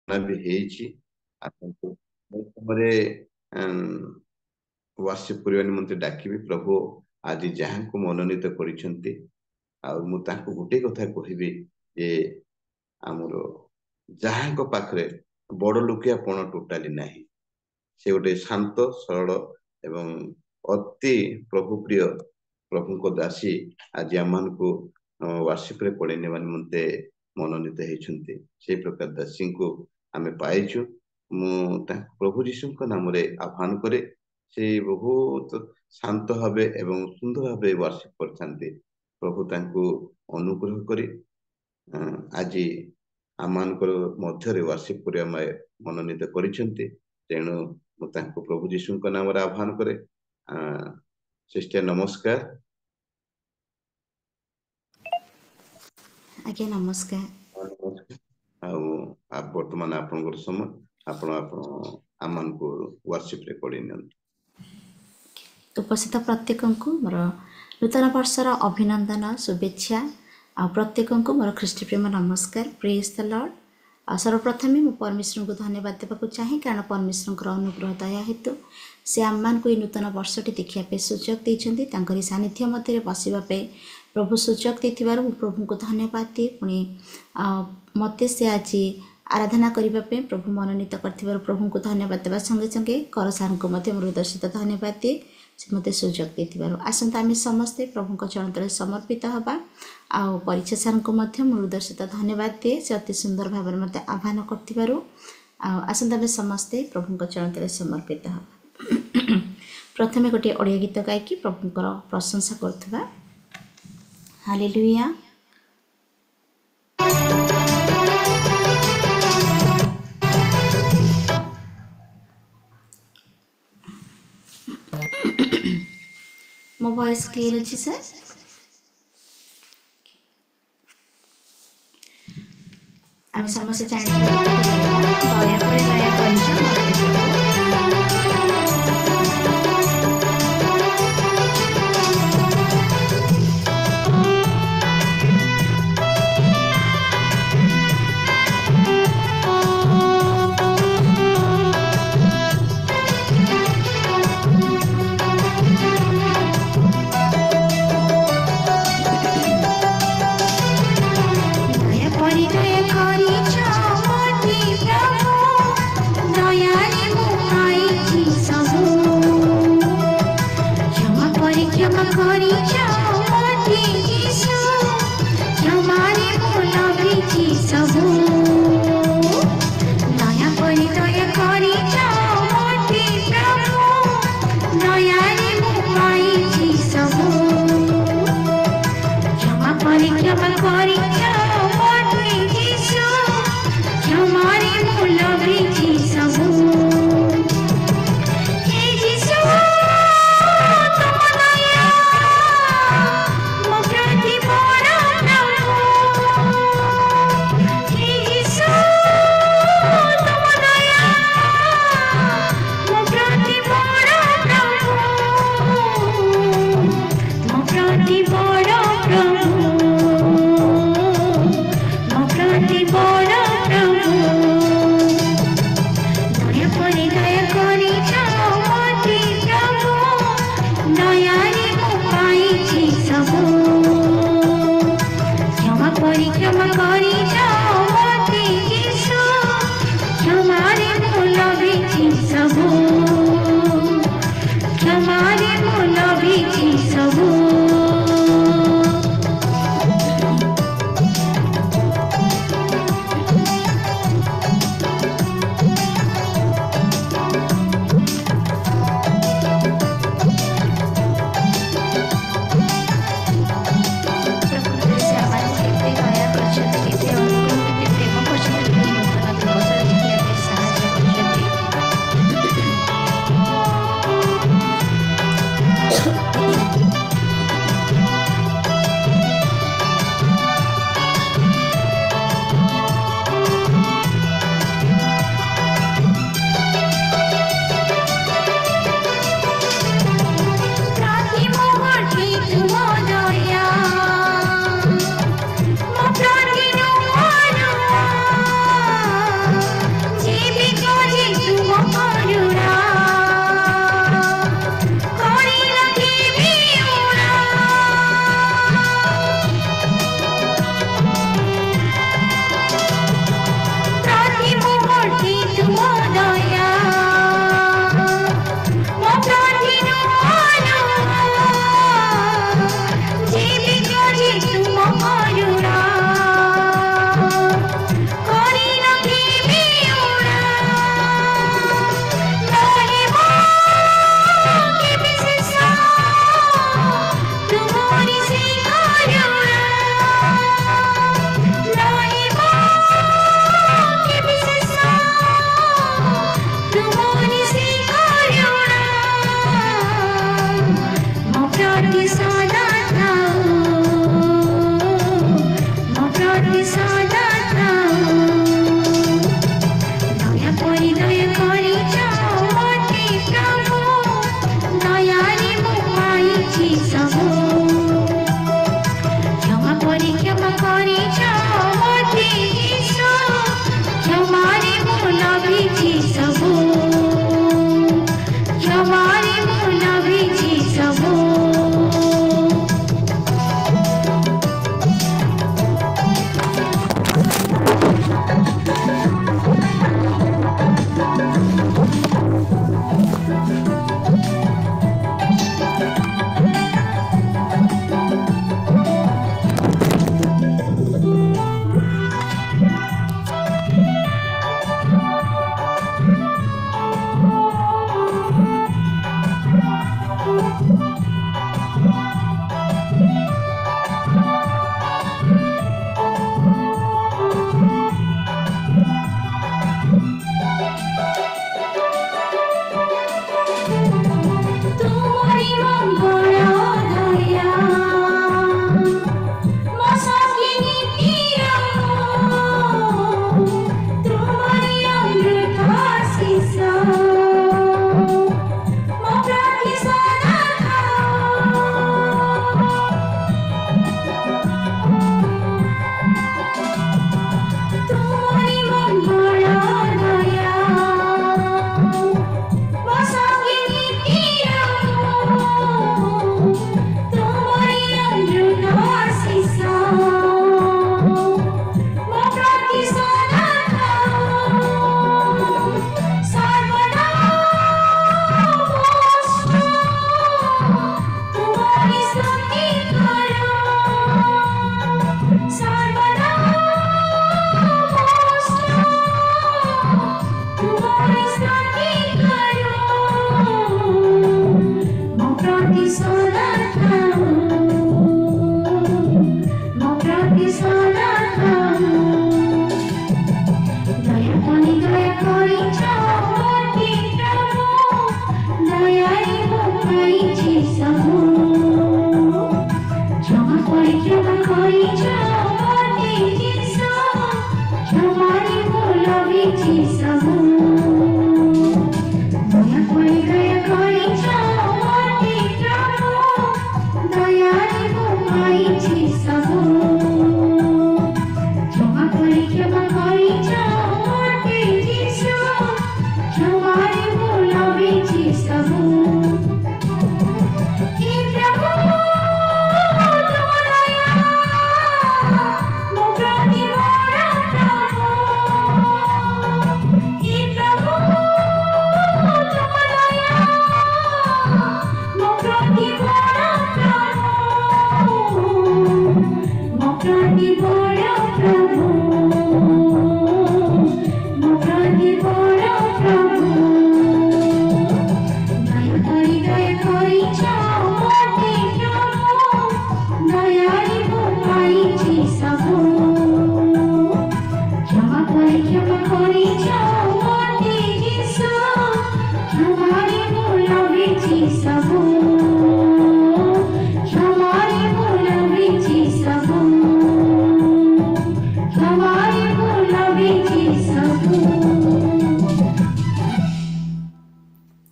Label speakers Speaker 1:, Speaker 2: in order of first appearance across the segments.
Speaker 1: ବି ହେଇଛି। ଆପଣଙ୍କୁ ମୁଁ ସମୟରେ ୱାର୍ସିପ କରିବା ନିମନ୍ତେ ଡାକିବି। ପ୍ରଭୁ ଆଜି ଯାହାଙ୍କୁ ମନୋନୀତ କରିଛନ୍ତି, ଆଉ ମୁଁ ତାଙ୍କୁ ଗୋଟେ କଥା କହିବି ଯେ ଆମର ଯାହାଙ୍କ ପାଖରେ ବଡ ଲୋକିଆପଣ ଟୋଟାଲି ନାହିଁ। ସେ ଗୋଟେ ଶାନ୍ତ ସରଳ ଏବଂ ଅତି ପ୍ରଭୁ ପ୍ରିୟ ପ୍ରଭୁଙ୍କ ଦାସୀ ଆଜି ଆମମାନଙ୍କୁ ୱାର୍ସିପରେ ପଢେଇ ନେବା ନିମନ୍ତେ ମନୋନୀତ ହେଇଛନ୍ତି। ସେଇ ପ୍ରକାର ଦାସୀଙ୍କୁ ଆମେ ପାଇଛୁ। ମୁଁ ତାଙ୍କୁ ପ୍ରଭୁ ଯୀଶୁଙ୍କ ନାମରେ ଆହ୍ୱାନ କରେ। ସେ ବହୁତ ଶାନ୍ତ ଭାବେ ଏବଂ ସୁନ୍ଦର ଭାବେ ୱାର୍ସିପ କରିଥାନ୍ତି। ପ୍ରଭୁ ତାଙ୍କୁ ଅନୁଗ୍ରହ କରି ଆଜି ଆମମାନଙ୍କର ମଧ୍ୟରେ ୱାର୍ସିପ କରିବା ପାଇଁ ମନୋନୀତ କରିଛନ୍ତି। ତେଣୁ ମୁଁ ତାଙ୍କୁ ପ୍ରଭୁ ଯୀଶୁଙ୍କ ନାମରେ ଆହ୍ୱାନ କରେ। ସିଷ୍ଟର ନମସ୍କାର।
Speaker 2: ଆଜ୍ଞା ନମସ୍କାର।
Speaker 1: ଆଉ ବର୍ତ୍ତମାନ ଆପଣଙ୍କର ସମୟ, ଆପଣ ଆମମାନଙ୍କୁ ୱାର୍ସିପରେ ପଢେଇ ନିଅନ୍ତୁ।
Speaker 2: ଉପସ୍ଥିତ ପ୍ରତ୍ୟେକଙ୍କୁ ମୋର ନୂତନ ବର୍ଷର ଅଭିନନ୍ଦନ ଶୁଭେଚ୍ଛା। ଆଉ ପ୍ରତ୍ୟେକଙ୍କୁ ମୋର ଖ୍ରୀଷ୍ଟ ପ୍ରେମ ନମସ୍କାର। ପ୍ରେଜ୍ ଦ ଲର୍ଡ। ଆଉ ସର୍ବପ୍ରଥମେ ମୁଁ ପରମେଶ୍ୱରଙ୍କୁ ଧନ୍ୟବାଦ ଦେବାକୁ ଚାହେଁ, କାରଣ ପରମେଶ୍ୱରଙ୍କର ଅନୁଗ୍ରହ ଦୟା ହେତୁ ସେ ଆମମାନଙ୍କୁ ଏହି ନୂତନ ବର୍ଷଟି ଦେଖିବା ପାଇଁ ସୁଯୋଗ ଦେଇଛନ୍ତି। ତାଙ୍କରି ସାନ୍ନିଧ୍ୟ ମଧ୍ୟରେ ବସିବା ପାଇଁ ପ୍ରଭୁ ସୁଯୋଗ ଦେଇଥିବାରୁ ମୁଁ ପ୍ରଭୁଙ୍କୁ ଧନ୍ୟବାଦ ଦିଏ। ପୁଣି ମୋତେ ସେ ଆଜି ଆରାଧନା କରିବା ପାଇଁ ପ୍ରଭୁ ମନୋନୀତ କରିଥିବାରୁ ପ୍ରଭୁଙ୍କୁ ଧନ୍ୟବାଦ ଦେବା ସଙ୍ଗେ ସଙ୍ଗେ କର ସାର୍ଙ୍କୁ ମଧ୍ୟ ମୋର ହୃଦୟ ସହିତ ଧନ୍ୟବାଦ ଦିଏ, ସେ ମୋତେ ସୁଯୋଗ ଦେଇଥିବାରୁ। ଆସନ୍ତା ଆମେ ସମସ୍ତେ ପ୍ରଭୁଙ୍କ ଚରଣ ତଳେ ସମର୍ପିତ ହେବା। ଆଉ ପରୀକ୍ଷା ସାର୍ଙ୍କୁ ମଧ୍ୟ ମୋ ହୃଦୟ ସହିତ ଧନ୍ୟବାଦ ଦିଏ, ସେ ଅତି ସୁନ୍ଦର ଭାବରେ ମୋତେ ଆହ୍ୱାନ କରିଥିବାରୁ। ଆଉ ଆସନ୍ତା ଆମେ ସମସ୍ତେ ପ୍ରଭୁଙ୍କ ଚରଣ ତଳେ ସମର୍ପିତ ହେବା। ପ୍ରଥମେ ଗୋଟିଏ ଓଡ଼ିଆ ଗୀତ ଗାଇକି ପ୍ରଭୁଙ୍କର ପ୍ରଶଂସା କରୁଥିବା। ହାଲେଲୁୟା। ମୋ ଭଏସ୍ କ୍ଲିୟର ଅଛି ସାର୍? ଆମେ ସମସ୍ତେ ଜାଣିଥିବା ଦୟାକରି ଦୟା କରିଛ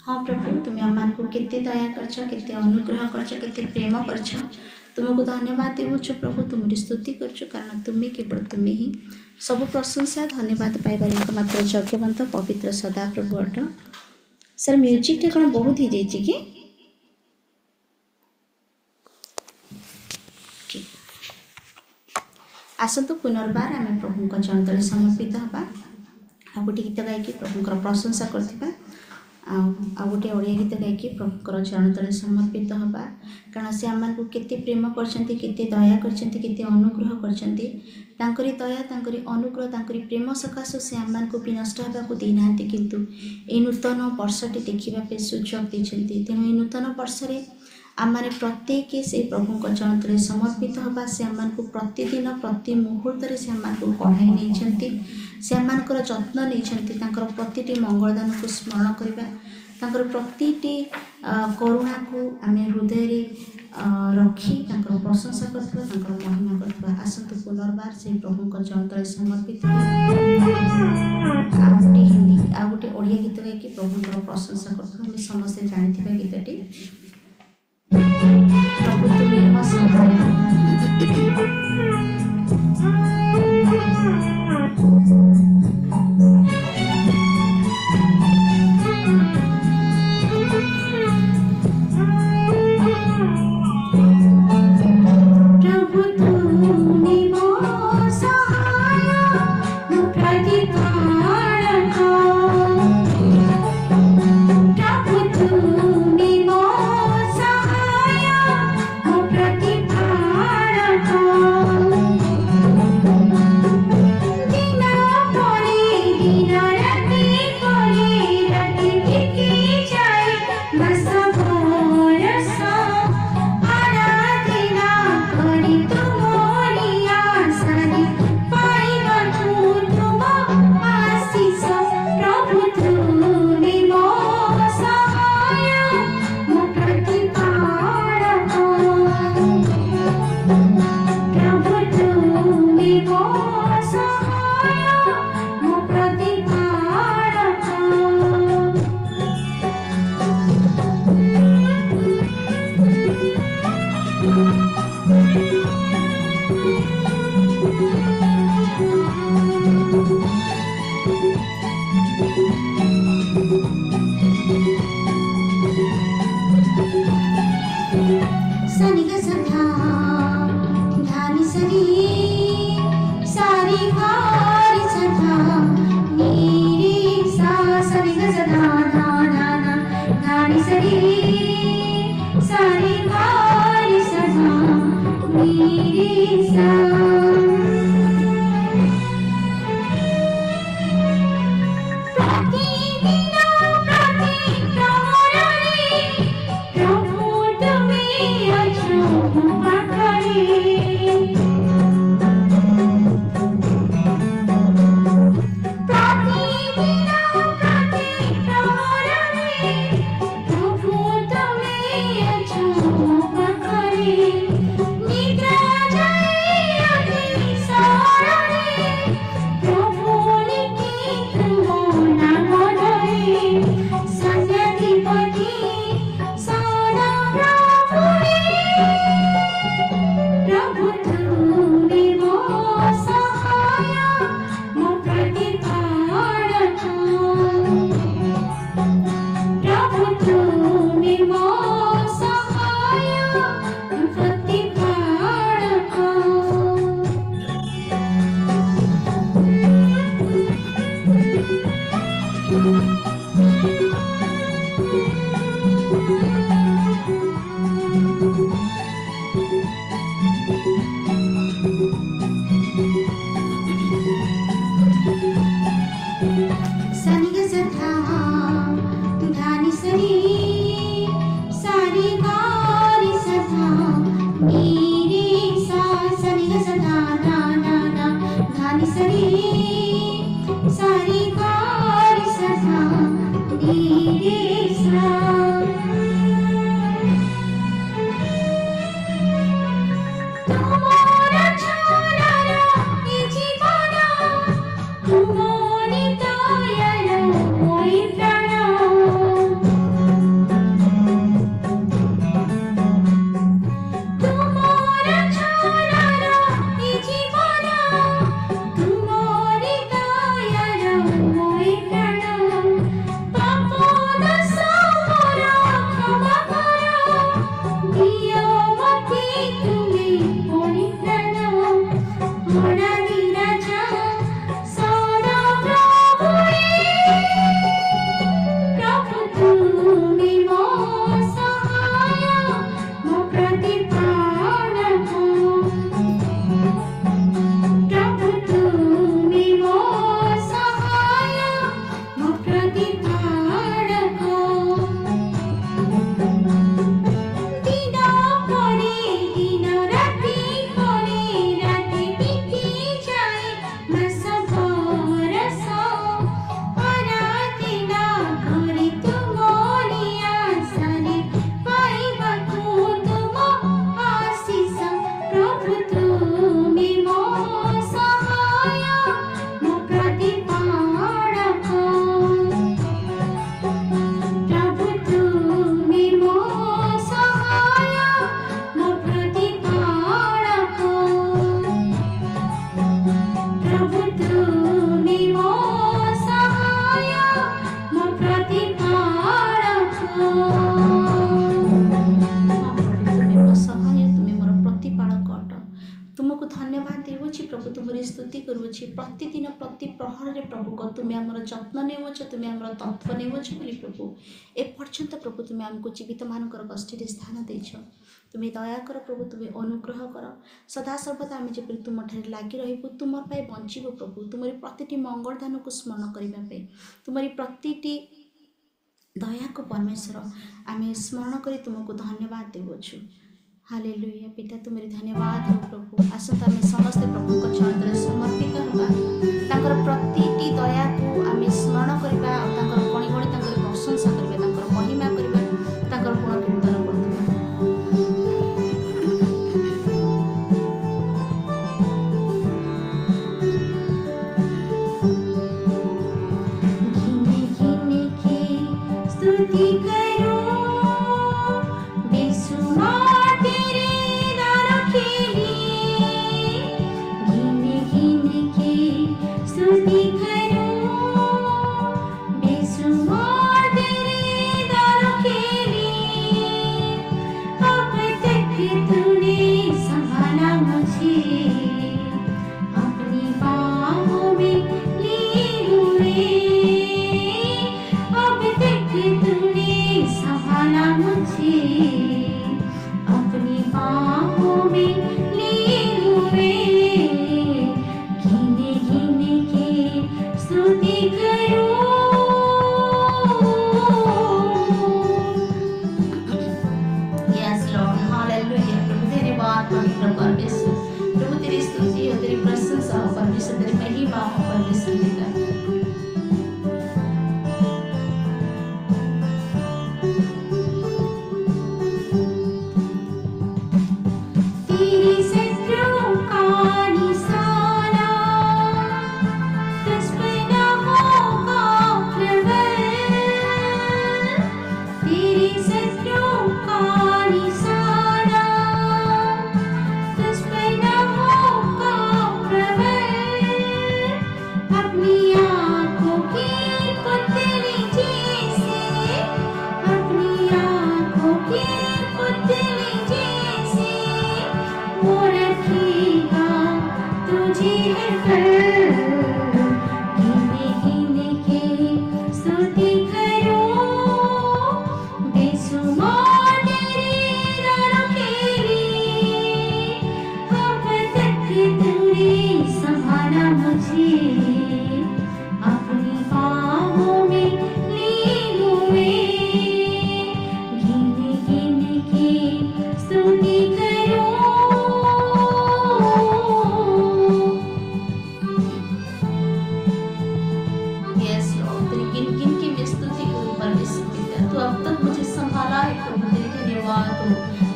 Speaker 2: हाँ प्रभु तुम्हें आम को केते दया करछ केते अनुग्रह करछ केते प्रेम करछ तुमको धन्यवाद देवुछ प्रभु तुम स्तुति करछ कारण तुम्हें केवल तुम्हें ही सब प्रशंसा धन्यवाद पाइबार एकमात्र यज्ञवंत पवित्र सदा प्रभु अट सर म्यूजिक टे कौन बहुत ही जाइए कि आसतु पुनर्बार आम प्रभु चरण तले समर्पित हवा आ गोटे गीत गायकी प्रभुकर प्रशंसा करथिबा आ गोटे ओडिया गीत गायकी प्रभुकर चरण तले समर्पित हवा कारण से आमको केते प्रेम करछंती केते दया करछंती केते अनुग्रह करछंती तांकरी दया तांकरी अनुग्रह तांकरी प्रेम सकाश से आमको भी नष्ट होगा दे ना किंतु ए नूतन वर्षटी देखा पे सुजोग देछंती तेणु ए नूतन वर्ष रे आमारे प्रत्येक से प्रभु चरण तले समर्पित हवा से आमको प्रतिदिन प्रति मुहूर्त से आमको कढ़ाई नहीं से आमर जत्न नहीं प्रतिटी मंगलदान को स्मरण करवा प्रतिटी करुणा को आम हृदय रखी प्रशंसा करवा महिमा करवा आसतु पुनर्बार से प्रभु चरण तले समर्पित हिंदी आ गोटे ओडिया गीत गायकी प्रभुकर प्रशंसा कर समस्ते जानी गीतटी प्रभु तुम्हें मो सहाय
Speaker 3: निद्रा जाए
Speaker 2: प्रतिदिन प्रति प्रहर प्रभु तुम्हें आम जत्न नेउछ तुम्हें आम तत्व नेउछ बोली प्रभु एपर्यंत प्रभु तुम्हें आमको जीवित मानकर गोष्ठी स्थान देछ तुम्हें दया कर प्रभु तुम्हें अनुग्रह कर सदा सर्वदा आम जब तुम ठारे लगी रही तुम बंचबू प्रभु तुम प्रति मंगलदान को स्मरण करने तुम प्रति दया को परमेश्वर आम स्मरण कर तुमको धन्यवाद देवछु। हालेलुया पिता तुम्हारी धन्यवाद हो प्रभु। आसता आम समस्ते प्रभु को चरण समर्पित होगा तांकर प्रति दया को आम स्मरण करबा गणी गणी तांकर प्रशंसा करबा तांकर महिमा करबा तांकर गुण कीर्तन स्तुति करो बेसुमार तेरे दानों के लिए घिन घिन के स्तुति करो बेसुमार तेरे दानों के लिए अब तक तूने संभाला मुझे अपनी बाहों में लिए हुए अब तक तूने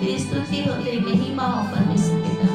Speaker 2: तेरी स्तुति हो, तेरी महिमा हो परमेश्वर पिता।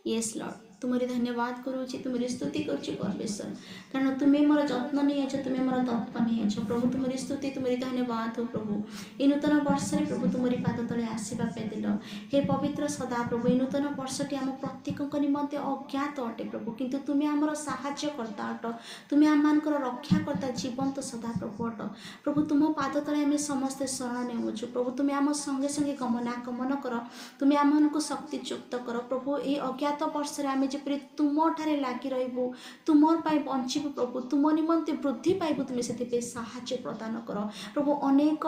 Speaker 2: Yes, Lord. तुम्हारी धन्यवाद करूँ तुम्हारी स्तुति करुँच परमेश्वर कारण तुम्हें मोर जत्न नहीं आज तुम्हें मोर तत्व नहीं आज प्रभु तुम्हारी स्तुति तुम्हारी धन्यवाद हो प्रभु ये नूतन वर्ष में प्रभु तुम्हारी पाद तले आसवा दिल हे पवित्र सदा प्रभु ये नूतन वर्षटी आम प्रत्येक निमंते अज्ञात अटे प्रभु किंतु तुम्हें आमर साहाय्यकर्ता अट तुम्हें आम रक्षाकर्ता जीवंत सदा प्रभु अट प्रभु तुम पाद तले आम समस्ते शरण नेउछु प्रभु तुम्हें आम संगे संगे गमनागमन कर तुम्हें आम को शक्तियुक्त कर प्रभु ये अज्ञात वर्ष आम जपरी तुम ठारे लागी रहिबु तुमर पाई बंचिबु प्रभु तुम निमंते वृद्धि पाइबु तुम्हें से साहाय्य प्रदान कर प्रभु अनेक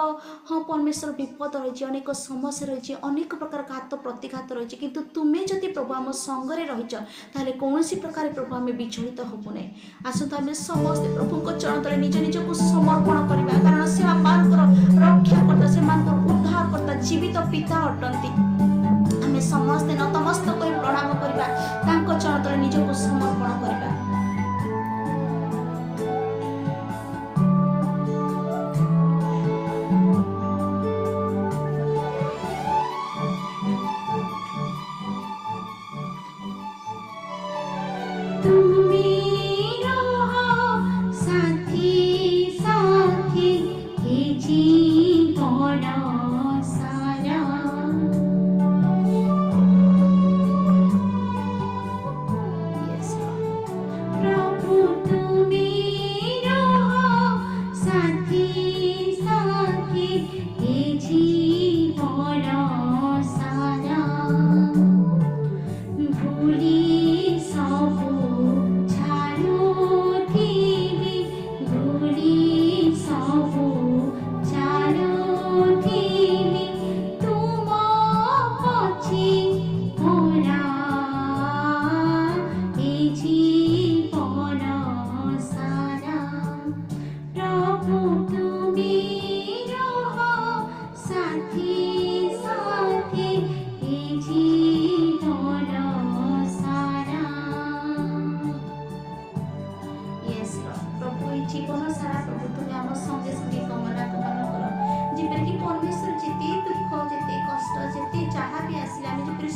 Speaker 2: हाँ परमेश्वर विपद रही अनेक समस्या रही अनेक प्रकार घात प्रतिघात रही किंतु तुम्हें जदि प्रभु आम संगे रहीच ताले कौन प्रकार प्रभु आम विचलित हबु ना आसतु आम समस्ते प्रभु चरण तले निज निज को समर्पण करवा कारण से रक्षाकर्ता से उद्धारकर्ता जीवित पिता अटंती आम समस्ते नतमस्तक प्रणाम करवा चरण तले निज को समर्पण करवा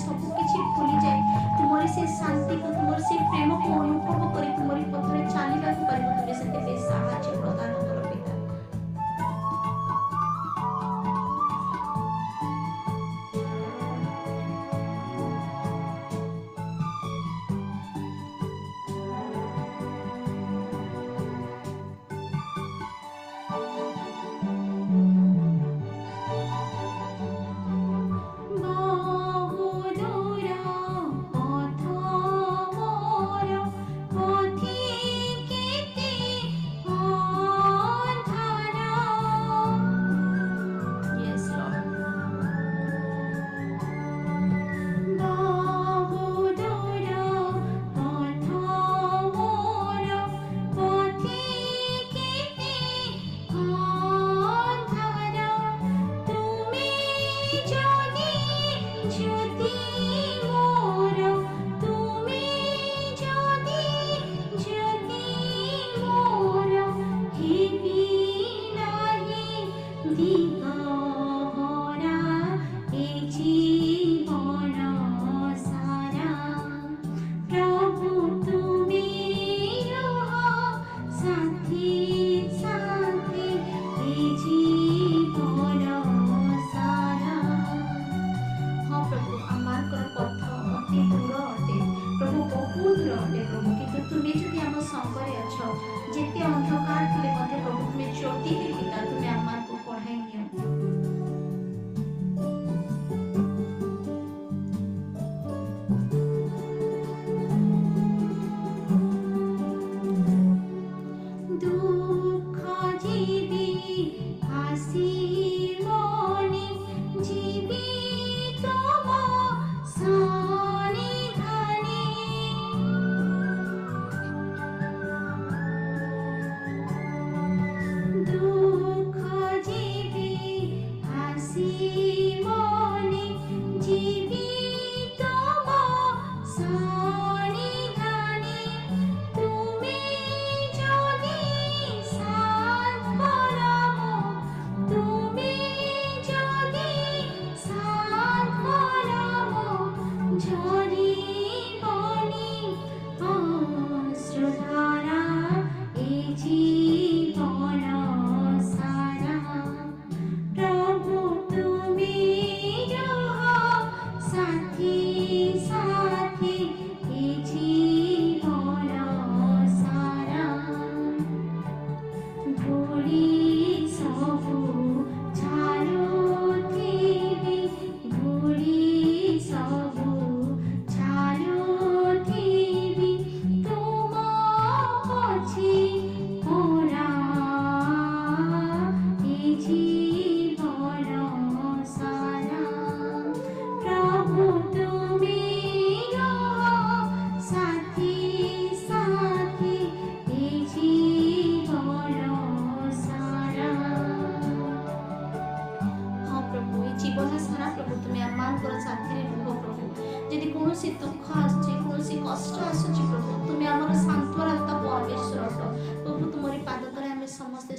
Speaker 2: सब किछि भूली जाए तुमरी से शांति को तुमर से प्रेम को अनुभव करी तुमरी पथरे चलिबा को परिबो तुमे सेते साहाय्य प्रदान करो पिता।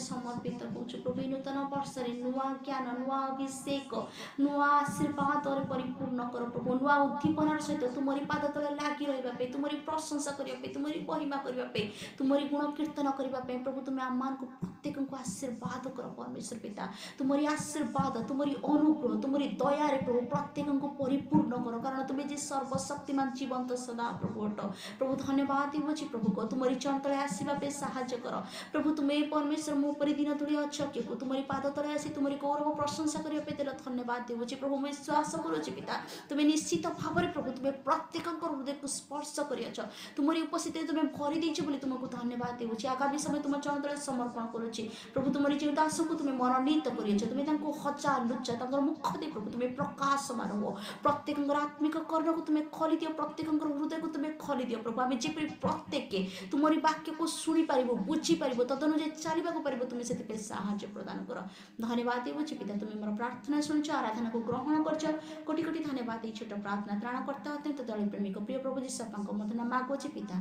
Speaker 2: समर्पित होछु प्रभु नूतन वर्ष रे नुआ ज्ञान नुआ अभिषेक नुआ आशीर्वाद रे परिपूर्ण कर प्रभु नुआ उद्दीपनार सहित तुमरी पाद तले लागी रहबा पे तुमरी प्रशंसा करिया पे तुमरी महिमा करिया पे तुमरी गुण कीर्तन करिया पे प्रभु तुमे आमान को प्रत्येक को आशीर्वाद कर परमेश्वर पिता तुमरी आशीर्वाद तुमरी अनुग्रह तुमरी दया रे प्रभु प्रत्येक को परिपूर्ण कर कारण तुमे जे सर्वशक्तिमान जीवंत सदा प्रभु हट प्रभु धन्यवाद देवछि प्रभु को तुमरी चंतले आसीबा पे सहायता कर प्रभु तुमे परमेश्वर मो परि दिन तुली अच्छे को तुमरी पाद तले आसी तुमरी गौरव प्रशंसा करिया पे तेरा धन्यवाद देवछि प्रभु मैं विश्वास करूछि पिता तुमे निश्चित भाव रे प्रभु तुमे प्रत्येक हृदय को स्पर्श करियछ तुमरी उपस्थिति तुमे भरि दैछ बोली तुमको धन्यवाद देवछि आगामी समय तुम चरण तले समर्पण करूछि प्रभु तुमरी जे दास को तुमे मनोनीत करियछ तुमे तांको हचा लुच्चा तांकर मुख दे प्रभु तुमे प्रकाशमान हो प्रत्येक आत्मिक कर्ण को तुमे खोली दियो प्रत्येक हृदय को तुमे खोली दियो प्रभु आमे जे प्रत्येक तुमरी वाक्य को सुनी पारिबो बुझी पारिबो तदनुसार चलिबा को पारिबो तुमे सेते पे सहायता प्रदान कर धन्यवाद देवछि पिता तुमे मोर प्रार्थना सुनछ आराधना को ग्रहण करछ कोटि कोटि धन्यवाद देइ छोट प्रार्थना त्राणकर्ता अत्यंत दयालु प्रेमिक प्रिय प्रभु जी सपांको मत नाम मागोछि पिता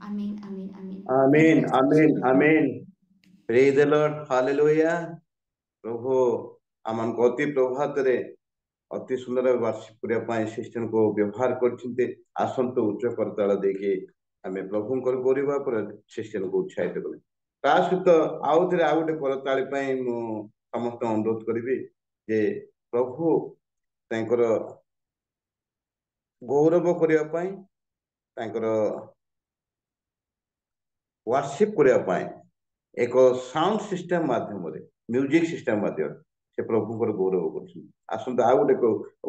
Speaker 2: आमीन आमीन आमीन
Speaker 1: आमीन आमीन आमीन प्रेज द लॉर्ड हालेलुया प्रभु आमन गति प्रभात रे ଅତି ସୁନ୍ଦର ବର୍ଷିପ କରିବା ପାଇଁ ସିଷ୍ଟମକୁ ବ୍ୟବହାର କରିଛନ୍ତି। ଆସନ୍ତୁ ଉଚ୍ଚ କରତାଳ ଦେଇକି ଆମେ ପ୍ରଭୁଙ୍କର କରିବା ପରେ ସିଷ୍ଟମକୁ ଉତ୍ସାହିତ କଲେ। ତା ସହିତ ଆଉ ଥରେ ଆଉ ଗୋଟେ କରତାଳି ପାଇଁ ମୁଁ ସମସ୍ତଙ୍କୁ ଅନୁରୋଧ କରିବି ଯେ ପ୍ରଭୁ ତାଙ୍କର ଗୌରବ କରିବା ପାଇଁ, ତାଙ୍କର ୱାର୍ସିପ କରିବା ପାଇଁ ଏକ ସାଉଣ୍ଡ ସିଷ୍ଟମ ମାଧ୍ୟମରେ, ମ୍ୟୁଜିକ ସିଷ୍ଟମ ମାଧ୍ୟମରେ ସେ ପ୍ରଭୁଙ୍କର ଗୌରବ କରୁଛନ୍ତି। ଆସନ୍ତୁ ଆଉ ଗୋଟେ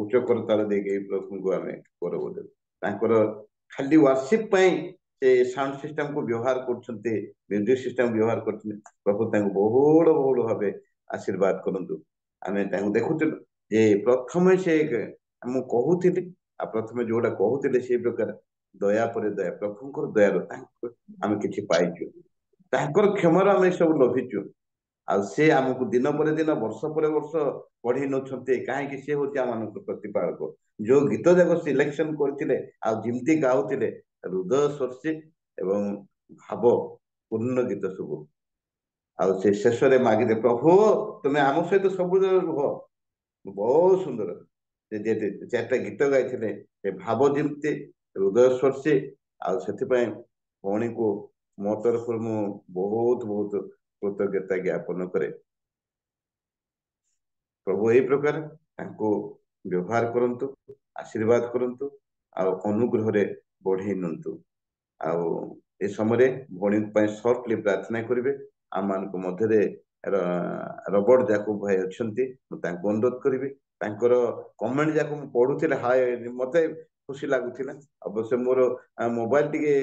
Speaker 1: ଉଚ୍ଚ କରତାଳ ଦେଇକି ପ୍ରଭୁଙ୍କୁ ଆମେ ଗୌରବ ଦେବୁ। ତାଙ୍କର ଖାଲି ୱାର୍ସିପ ପାଇଁ ସେ ସାଉଣ୍ଡ ସିଷ୍ଟମକୁ ବ୍ୟବହାର କରୁଛନ୍ତି, ମ୍ୟୁଜିକ ସିଷ୍ଟମ ବ୍ୟବହାର କରୁଛନ୍ତି। ପ୍ରଭୁ ତାଙ୍କୁ ବହୁଳ ବହୁଳ ଭାବେ ଆଶୀର୍ବାଦ କରନ୍ତୁ। ଆମେ ତାଙ୍କୁ ଦେଖୁଥିଲୁ ଯେ ପ୍ରଥମେ ସେ ମୁଁ କହୁଥିଲି, ଆଉ ପ୍ରଥମେ ଯୋଉଟା କହୁଥିଲେ ସେଇ ପ୍ରକାର ଦୟା ପରେ ଦୟା, ପ୍ରଭୁଙ୍କର ଦୟାରୁ ତାଙ୍କୁ ଆମେ କିଛି ପାଇଛୁ, ତାଙ୍କର କ୍ଷମାରୁ ଆମେ ସବୁ ଲଭିଛୁ। ଆଉ ସେ ଆମକୁ ଦିନ ପରେ ଦିନ, ବର୍ଷ ପରେ ବର୍ଷ ପଢେଇ ନଉଛନ୍ତି। କାହିଁକି? ସେ ହଉଛି ଆମମାନଙ୍କ ପ୍ରତିପାଳକ। ଯୋଉ ଗୀତ ଯାକ ସିଲେକ୍ସନ କରିଥିଲେ ଆଉ ଯେମିତି ଗାଉଥିଲେ, ହୃଦୟ ସ୍ପର୍ଶୀ ଏବଂ ଭାବ ପୂର୍ଣ୍ଣ ଗୀତ ସବୁ। ଆଉ ସେ ଶେଷରେ ମାଗିଲେ, ପ୍ରଭୁ ତୁମେ ଆମ ସହିତ ସବୁବେଳେ ରୁହ। ବହୁତ ସୁନ୍ଦର ସେ ଯେ ଚାରିଟା ଗୀତ ଗାଇଥିଲେ, ସେ ଭାବ ଯେମିତି ହୃଦୟ ସ୍ପର୍ଶୀ। ଆଉ ସେଥିପାଇଁ ଭଉଣୀକୁ ମୋ ତରଫରୁ ମୁଁ ବହୁତ ବହୁତ କୃତଜ୍ଞତା ଜ୍ଞାପନ କରେ। ପ୍ରଭୁ ଏଇ ପ୍ରକାର ତାଙ୍କୁ ବ୍ୟବହାର କରନ୍ତୁ, ଆଶୀର୍ବାଦ କରନ୍ତୁ, ଆଉ ଅନୁଗ୍ରହରେ ବଢେଇ ନିଅନ୍ତୁ। ଆଉ ଏ ସମୟରେ ଭଉଣୀଙ୍କ ପାଇଁ ସର୍ଟଲି ପ୍ରାର୍ଥନା କରିବେ। ଆମମାନଙ୍କ ମଧ୍ୟରେ ରବର୍ଟ ଯାକୁବ ଭାଇ ଅଛନ୍ତି, ମୁଁ ତାଙ୍କୁ ଅନୁରୋଧ କରିବି। ତାଙ୍କର କମେଣ୍ଟ ଯାକ ମୁଁ ପଢୁଥିଲେ, ହାୟ ମତେ ଖୁସି ଲାଗୁଥିଲା। ଅବଶ୍ୟ ମୋର ମୋବାଇଲ ଟିକେ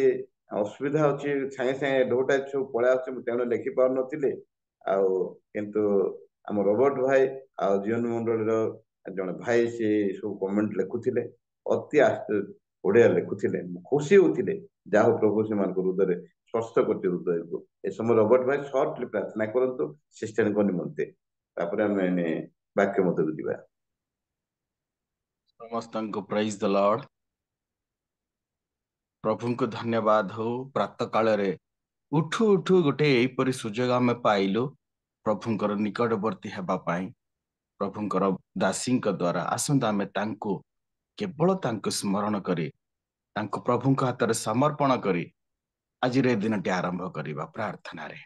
Speaker 1: ଅସୁବିଧା ଅଛି, ସାଙ୍ଗେ ସାଙ୍ଗେ ଢୋଟା ସବୁ ପଳେଇ ଆସୁଛି, ମୁଁ ତେଣୁ ଲେଖି ପାରୁନଥିଲି। ଆଉ କିନ୍ତୁ ଆମ ରବର୍ଟ ଭାଇ ଆଉ ଜୀବନ ମଣ୍ଡଳୀର ଜଣେ ଭାଇ, ସେ ସବୁ କମେଣ୍ଟ ଲେଖୁଥିଲେ, ଅତି ବଢିଆ ଲେଖୁଥିଲେ, ଖୁସି ହଉଥିଲେ। ଯାହା ହଉ ପ୍ରଭୁ ସେମାନଙ୍କ ହୃଦୟରେ ସ୍ପର୍ଶ କରୁଛି ହୃଦୟକୁ। ଏ ସମୟ ରବର୍ଟ ଭାଇ ସର୍ଟଲି ପ୍ରାର୍ଥନା କରନ୍ତୁ ସିଷ୍ଟରଙ୍କ ନିମନ୍ତେ, ତାପରେ ଆମେ ବାକ୍ୟ ମଧ୍ୟକୁ ଯିବା।
Speaker 3: ସମସ୍ତଙ୍କୁ ପ୍ରାଇଜ ଦ ଲର୍ଡ। ପ୍ରଭୁଙ୍କୁ ଧନ୍ୟବାଦ ହଉ। ପ୍ରାତଃ କାଳରେ ଉଠୁ ଉଠୁ ଗୋଟେ ଏଇପରି ସୁଯୋଗ ଆମେ ପାଇଲୁ ପ୍ରଭୁଙ୍କର ନିକଟବର୍ତ୍ତୀ ହେବା ପାଇଁ, ପ୍ରଭୁଙ୍କର ଦାସୀଙ୍କ ଦ୍ୱାରା। ଆସନ୍ତୁ ଆମେ ତାଙ୍କୁ କେବଳ ତାଙ୍କୁ ସ୍ମରଣ କରି, ତାଙ୍କୁ ପ୍ରଭୁଙ୍କ ହାତରେ ସମର୍ପଣ କରି ଆଜିର ଏ ଦିନଟି ଆରମ୍ଭ କରିବା ପ୍ରାର୍ଥନାରେ।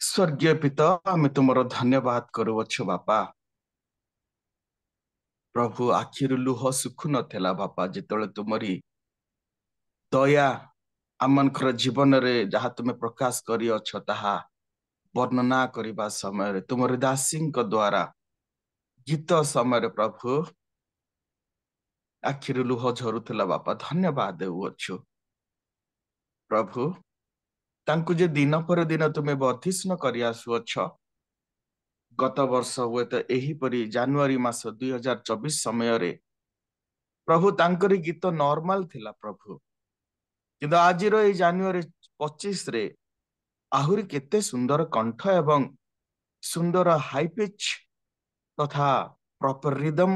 Speaker 3: ସ୍ୱର୍ଗୀୟ ପିତା, ଆମେ ତୁମର ଧନ୍ୟବାଦ କରୁଅଛୁ ବାପା। ପ୍ରଭୁ ଆଖିରୁ ଲୁହ ଶୁଖୁ ନଥିଲା ବାପା, ଯେତେବେଳେ ତୁମରି ଦୟା ଆମମାନଙ୍କର ଜୀବନରେ ଯାହା ତୁମେ ପ୍ରକାଶ କରିଅଛ ତାହା ବର୍ଣ୍ଣନା କରିବା ସମୟରେ, ତୁମର ଦାସୀଙ୍କ ଦ୍ୱାରା ଗୀତ ସମୟରେ ପ୍ରଭୁ ଆଖିରୁ ଲୁହ ଝରୁଥିଲା ବାପା। ଧନ୍ୟବାଦ ଦେଉଅଛୁ ପ୍ରଭୁ, ତାଙ୍କୁ ଯେ ଦିନ ପରେ ଦିନ ତୁମେ ବର୍ଦ୍ଧିଷ୍ଣୁ କରି ଆସୁଅଛ। ଗତ ବର୍ଷ ହୁଏତ ଏହିପରି ଜାନୁଆରୀ ମାସ 2024 ସମୟରେ ପ୍ରଭୁ ତାଙ୍କରି ଗୀତ ନର୍ମାଲ ଥିଲା ପ୍ରଭୁ, କିନ୍ତୁ ଆଜିର ଏଇ ଜାନୁଆରୀ 25ରେ ଆହୁରି କେତେ ସୁନ୍ଦର କଣ୍ଠ ଏବଂ ସୁନ୍ଦର ହାଇ ପିଚ୍ ତଥା ପ୍ରପର ରିଦମ,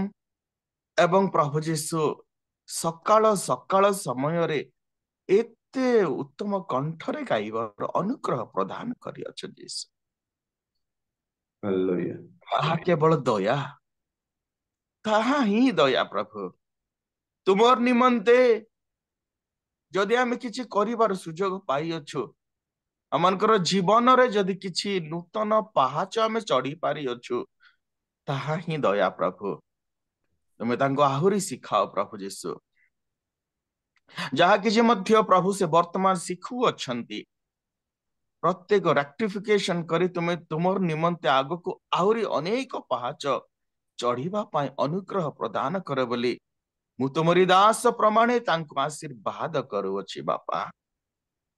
Speaker 3: ଏବଂ ପ୍ରଭୁ ଯୀଶୁ ସକାଳ ସକାଳ ସମୟରେ ଏତେ ଉତ୍ତମ କଣ୍ଠରେ ଗାଇବାର ଅନୁଗ୍ରହ ପ୍ରଦାନ କରିଅଛ ଯୀଶୁ।
Speaker 1: ହାଲେଲୁୟା।
Speaker 3: ତାହା କେବଳ ଦୟା, ତାହା ହିଁ ଦୟା ପ୍ରଭୁ। ତୁମର ନିମନ୍ତେ ଯଦି ଆମେ କିଛି କରିବାର ସୁଯୋଗ ପାଇଅଛୁ, ଆମମାନଙ୍କର ଜୀବନରେ ଯଦି କିଛି ନୂତନ ପାହାଚ ଆମେ ଚଢି ପାରିଅଛୁ, ତାହା ହିଁ ଦୟା ପ୍ରଭୁ। ତୁମେ ତାଙ୍କୁ ଆହୁରି ଶିଖାଅ ପ୍ରଭୁ ଯୀଶୁ। ଯାହା କିଛି ମଧ୍ୟ ପ୍ରଭୁ ସେ ବର୍ତ୍ତମାନ ଶିଖୁଅଛନ୍ତି, ପ୍ରତ୍ୟେକ ରାକ୍ଟିଫିକେସନ କରି ତୁମେ ତୁମର ନିମନ୍ତେ ଆଗକୁ ଆହୁରି ଅନେକ ପାହାଚ ଚଢିବା ପାଇଁ ଅନୁଗ୍ରହ ପ୍ରଦାନ କର ବୋଲି ମୁଁ ତୁମରି ଦାସ ପ୍ରମାଣେ ତାଙ୍କୁ ଆଶୀର୍ବାଦ କରୁଅଛି ବାପା।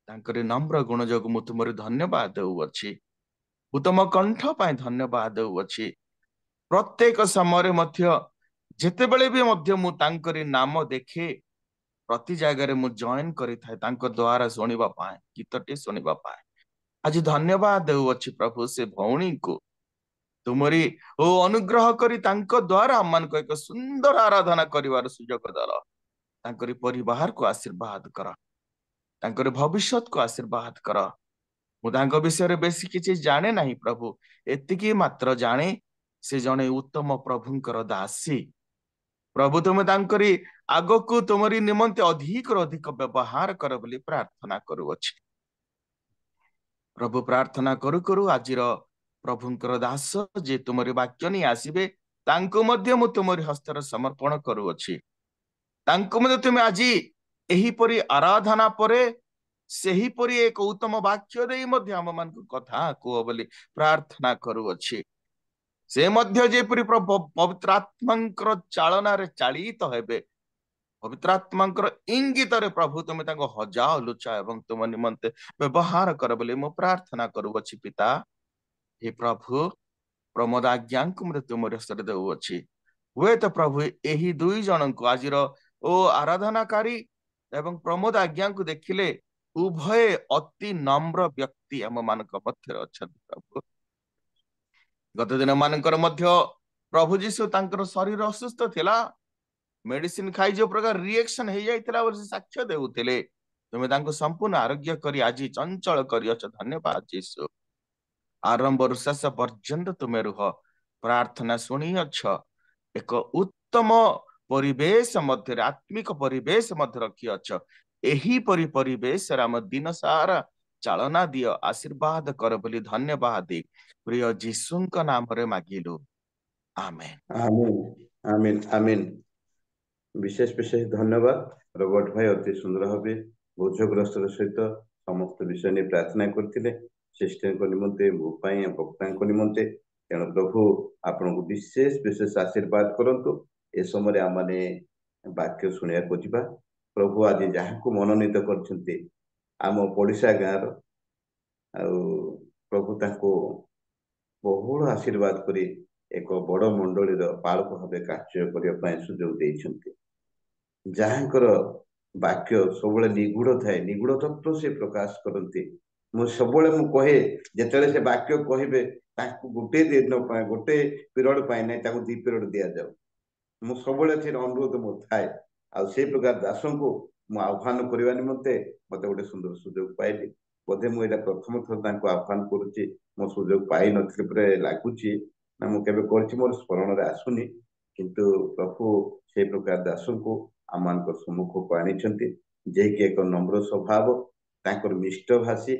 Speaker 3: ତାଙ୍କର ନମ୍ର ଗୁଣ ଯୋଗୁଁ ମୁଁ ତୁମର ଧନ୍ୟବାଦ ଦେଉଅଛି। ମୁଁ ତୁମ କଣ୍ଠ ପାଇଁ ଧନ୍ୟବାଦ ଦେଉଅଛି। ପ୍ରତ୍ୟେକ ସମୟରେ ମଧ୍ୟ ଯେତେବେଳେ ବି ମଧ୍ୟ ମୁଁ ତାଙ୍କରି ନାମ ଦେଖେ, ପ୍ରତି ଜାଗାରେ ମୁଁ ଜଏନ କରିଥାଏ ତାଙ୍କ ଦ୍ୱାରା ଶୁଣିବା ପାଇଁ, ଗୀତଟି ଶୁଣିବା ପାଇଁ। ଆଜି ଧନ୍ୟବାଦ ଦେଉଅଛି ପ୍ରଭୁ ସେ ଭଉଣୀଙ୍କୁ ତୁମରି ଅନୁଗ୍ରହ କରି ତାଙ୍କ ଦ୍ୱାରା ଆମମାନଙ୍କୁ ଏକ ସୁନ୍ଦର ଆରାଧନା କରିବାର ସୁଯୋଗ ଦେଲ। ତାଙ୍କରି ପରିବାରକୁ ଆଶୀର୍ବାଦ କର, ତାଙ୍କର ଭବିଷ୍ୟତକୁ ଆଶୀର୍ବାଦ କର। ମୁଁ ତାଙ୍କ ବିଷୟରେ ବେଶୀ କିଛି ଜାଣେ ନାହିଁ ପ୍ରଭୁ, ଏତିକି ମାତ୍ର ଜାଣେ ସେ ଜଣେ ଉତ୍ତମ ପ୍ରଭୁଙ୍କର ଦାସୀ, ପ୍ରଭୁ ତୁମେ ତାଙ୍କରି ଆଗକୁ ତୁମରି ନିମନ୍ତେ ଅଧିକରୁ ଅଧିକ ବ୍ୟବହାର କର ବୋଲି ପ୍ରାର୍ଥନା କରୁଅଛି। ପ୍ରଭୁ ପ୍ରାର୍ଥନା କରୁ କରୁ ଆଜିର ପ୍ରଭୁଙ୍କର ଦାସ ଯେ ତୁମରି ବାକ୍ୟ ନେଇ ଆସିବେ ତାଙ୍କୁ ମଧ୍ୟ ମୁଁ ତୁମରି ହସ୍ତରେ ସମର୍ପଣ କରୁଅଛି। ତାଙ୍କୁ ମଧ୍ୟ ତୁମେ ଆଜି ଏହିପରି ଆରାଧନା ପରେ ସେହିପରି ଏକ ଉତ୍ତମ ବାକ୍ୟ ଦେଇ ମଧ୍ୟ ଆମମାନଙ୍କୁ କଥା କୁହ ବୋଲି ପ୍ରାର୍ଥନା କରୁଅଛି। ସେ ମଧ୍ୟ ଯେପରି ପବିତ୍ର ଆତ୍ମାଙ୍କର ଚାଳନାରେ ଚାଳିତ ହେବେ, ପବିତ୍ର ଆତ୍ମାଙ୍କର ଇଙ୍ଗିତରେ ପ୍ରଭୁ ତୁମେ ତାଙ୍କୁ ହଜାଅ ଲୁଚା ଏବଂ ତୁମ ନିମନ୍ତେ ବ୍ୟବହାର କର ବୋଲି ମୁଁ ପ୍ରାର୍ଥନା କରୁଅଛି। ପିତା, ହେ ପ୍ରଭୁ, ପ୍ରମୋଦ ଆଜ୍ଞାଙ୍କୁ ମଧ୍ୟ ତୁମରି ହସ୍ତରେ ଦେଉଅଛି। ହୁଏତ ପ୍ରଭୁ ଏହି ଦୁଇ ଜଣଙ୍କୁ ଆଜିର ଆରାଧନାକାରୀ ଏବଂ ପ୍ରମୋଦ ଆଜ୍ଞାଙ୍କୁ ଦେଖିଲେ ଉଭୟ ଅତି ନମ୍ର ବ୍ୟକ୍ତି ଆମ ମାନଙ୍କ ମଧ୍ୟରେ ଅଛନ୍ତି। ପ୍ରଭୁ, ଗତ ଦିନ ମାନଙ୍କର ମଧ୍ୟ ପ୍ରଭୁ ଯୀଶୁ ତାଙ୍କର ଶରୀର ଅସୁସ୍ଥ ଥିଲା, ମେଡିସିନ ଖାଇ ଯୋଉ ପ୍ରକାର ରିଏକ୍ସନ ହେଇଯାଇଥିଲା ବୋଲି ସେ ସାକ୍ଷ୍ୟ ଦେଉଥିଲେ, ତୁମେ ତାଙ୍କୁ ସମ୍ପୂର୍ଣ୍ଣ ଆରୋଗ୍ୟ କରି ଆଜି ଚଞ୍ଚଳ କରିଅଛ। ଧନ୍ୟବାଦ ଯୀଶୁ। ଆରମ୍ଭରୁ ଶେଷ ପର୍ଯ୍ୟନ୍ତ ତୁମେ ରୁହ, ପ୍ରାର୍ଥନା ଶୁଣିଅଛ। ଏକ ଉତ୍ତମ ପରିବେଶ ମଧ୍ୟରେ, ଆତ୍ମିକ ପରିବେଶ ମଧ୍ୟ ରଖିଅଛ। ଏହିପରି ପରିବେଶରେ ଆମ ଦିନ ସାରା ଚାଳନା ଦିଅ, ଆଶୀର୍ବାଦ କର ବୋଲି ଧନ୍ୟବାଦ ପ୍ରିୟ ଯୀଶୁଙ୍କ ନାମରେ ମାଗିଲୁ, ଆମେନ୍।
Speaker 1: ଆମିନ୍ ଆମିନ୍ ଆମିନ୍। ବିଶେଷ ବିଶେଷ ଧନ୍ୟବାଦ ରବର୍ଟ ଭାଇ, ଅତି ସୁନ୍ଦର ଭାବେ ବୋଝଗ୍ରସ୍ତର ସହିତ ସମସ୍ତ ବିଷୟ ନେଇ ପ୍ରାର୍ଥନା କରିଥିଲେ, ସିଷ୍ଟରଙ୍କ ନିମନ୍ତେ, ମୋ ପାଇଁ, ବକ୍ତାଙ୍କ ନିମନ୍ତେ। ତେଣୁ ପ୍ରଭୁ ଆପଣଙ୍କୁ ବିଶେଷ ବିଶେଷ ଆଶୀର୍ବାଦ କରନ୍ତୁ। ଏ ସମୟରେ ଆମମାନେ ବାକ୍ୟ ଶୁଣିବାକୁ ଯିବା। ପ୍ରଭୁ ଆଜି ଯାହାକୁ ମନୋନୀତ କରିଛନ୍ତି ଆମ ପଡିଶା ଗାଁର, ଆଉ ପ୍ରଭୁ ତାଙ୍କୁ ବହୁଳ ଆଶୀର୍ବାଦ କରି ଏକ ବଡ ମଣ୍ଡଳୀର ପାଳକ ଭାବେ କାର୍ଯ୍ୟ କରିବା ପାଇଁ ସୁଯୋଗ ଦେଇଛନ୍ତି। ଯାହାଙ୍କର ବାକ୍ୟ ସବୁବେଳେ ନିଗୁଢ ଥାଏ, ନିଗୁଢ ତତ୍ତ୍ୱ ସେ ପ୍ରକାଶ କରନ୍ତି। ମୁଁ ସବୁବେଳେ କହେ, ଯେତେବେଳେ ସେ ବାକ୍ୟ କହିବେ ତାଙ୍କୁ ଗୋଟେ ଦିନ ପାଇଁ, ଗୋଟେ ପିରିୟଡ ପାଇଁ ନାହିଁ, ତାଙ୍କୁ 2 ପିରିୟଡ ଦିଆଯାଉ। ମୁଁ ସବୁବେଳେ ସେ ଅନୁରୋଧ ମୋ ଥାଏ। ଆଉ ସେଇ ପ୍ରକାର ଦାସଙ୍କୁ ମୁଁ ଆହ୍ୱାନ କରିବା ନିମନ୍ତେ ମତେ ଗୋଟେ ସୁନ୍ଦର ସୁଯୋଗ ପାଇଲି। ବୋଧେ ମୁଁ ଏଇଟା ପ୍ରଥମ ଥର ତାଙ୍କୁ ଆହ୍ୱାନ କରୁଛି, ମୋ ସୁଯୋଗ ପାଇନଥିଲି ପରେ ଲାଗୁଛି, ନା ମୁଁ କେବେ କରିଛି ମୋର ସ୍ମରଣରେ ଆସୁନି। କିନ୍ତୁ ପ୍ରଭୁ ସେଇ ପ୍ରକାର ଦାସଙ୍କୁ ଆମମାନଙ୍କ ସମ୍ମୁଖକୁ ଆଣିଛନ୍ତି, ଯିଏକି ଏକ ନମ୍ର ସ୍ୱଭାବ, ତାଙ୍କର ମିଷ୍ଟ ଭାଷୀ,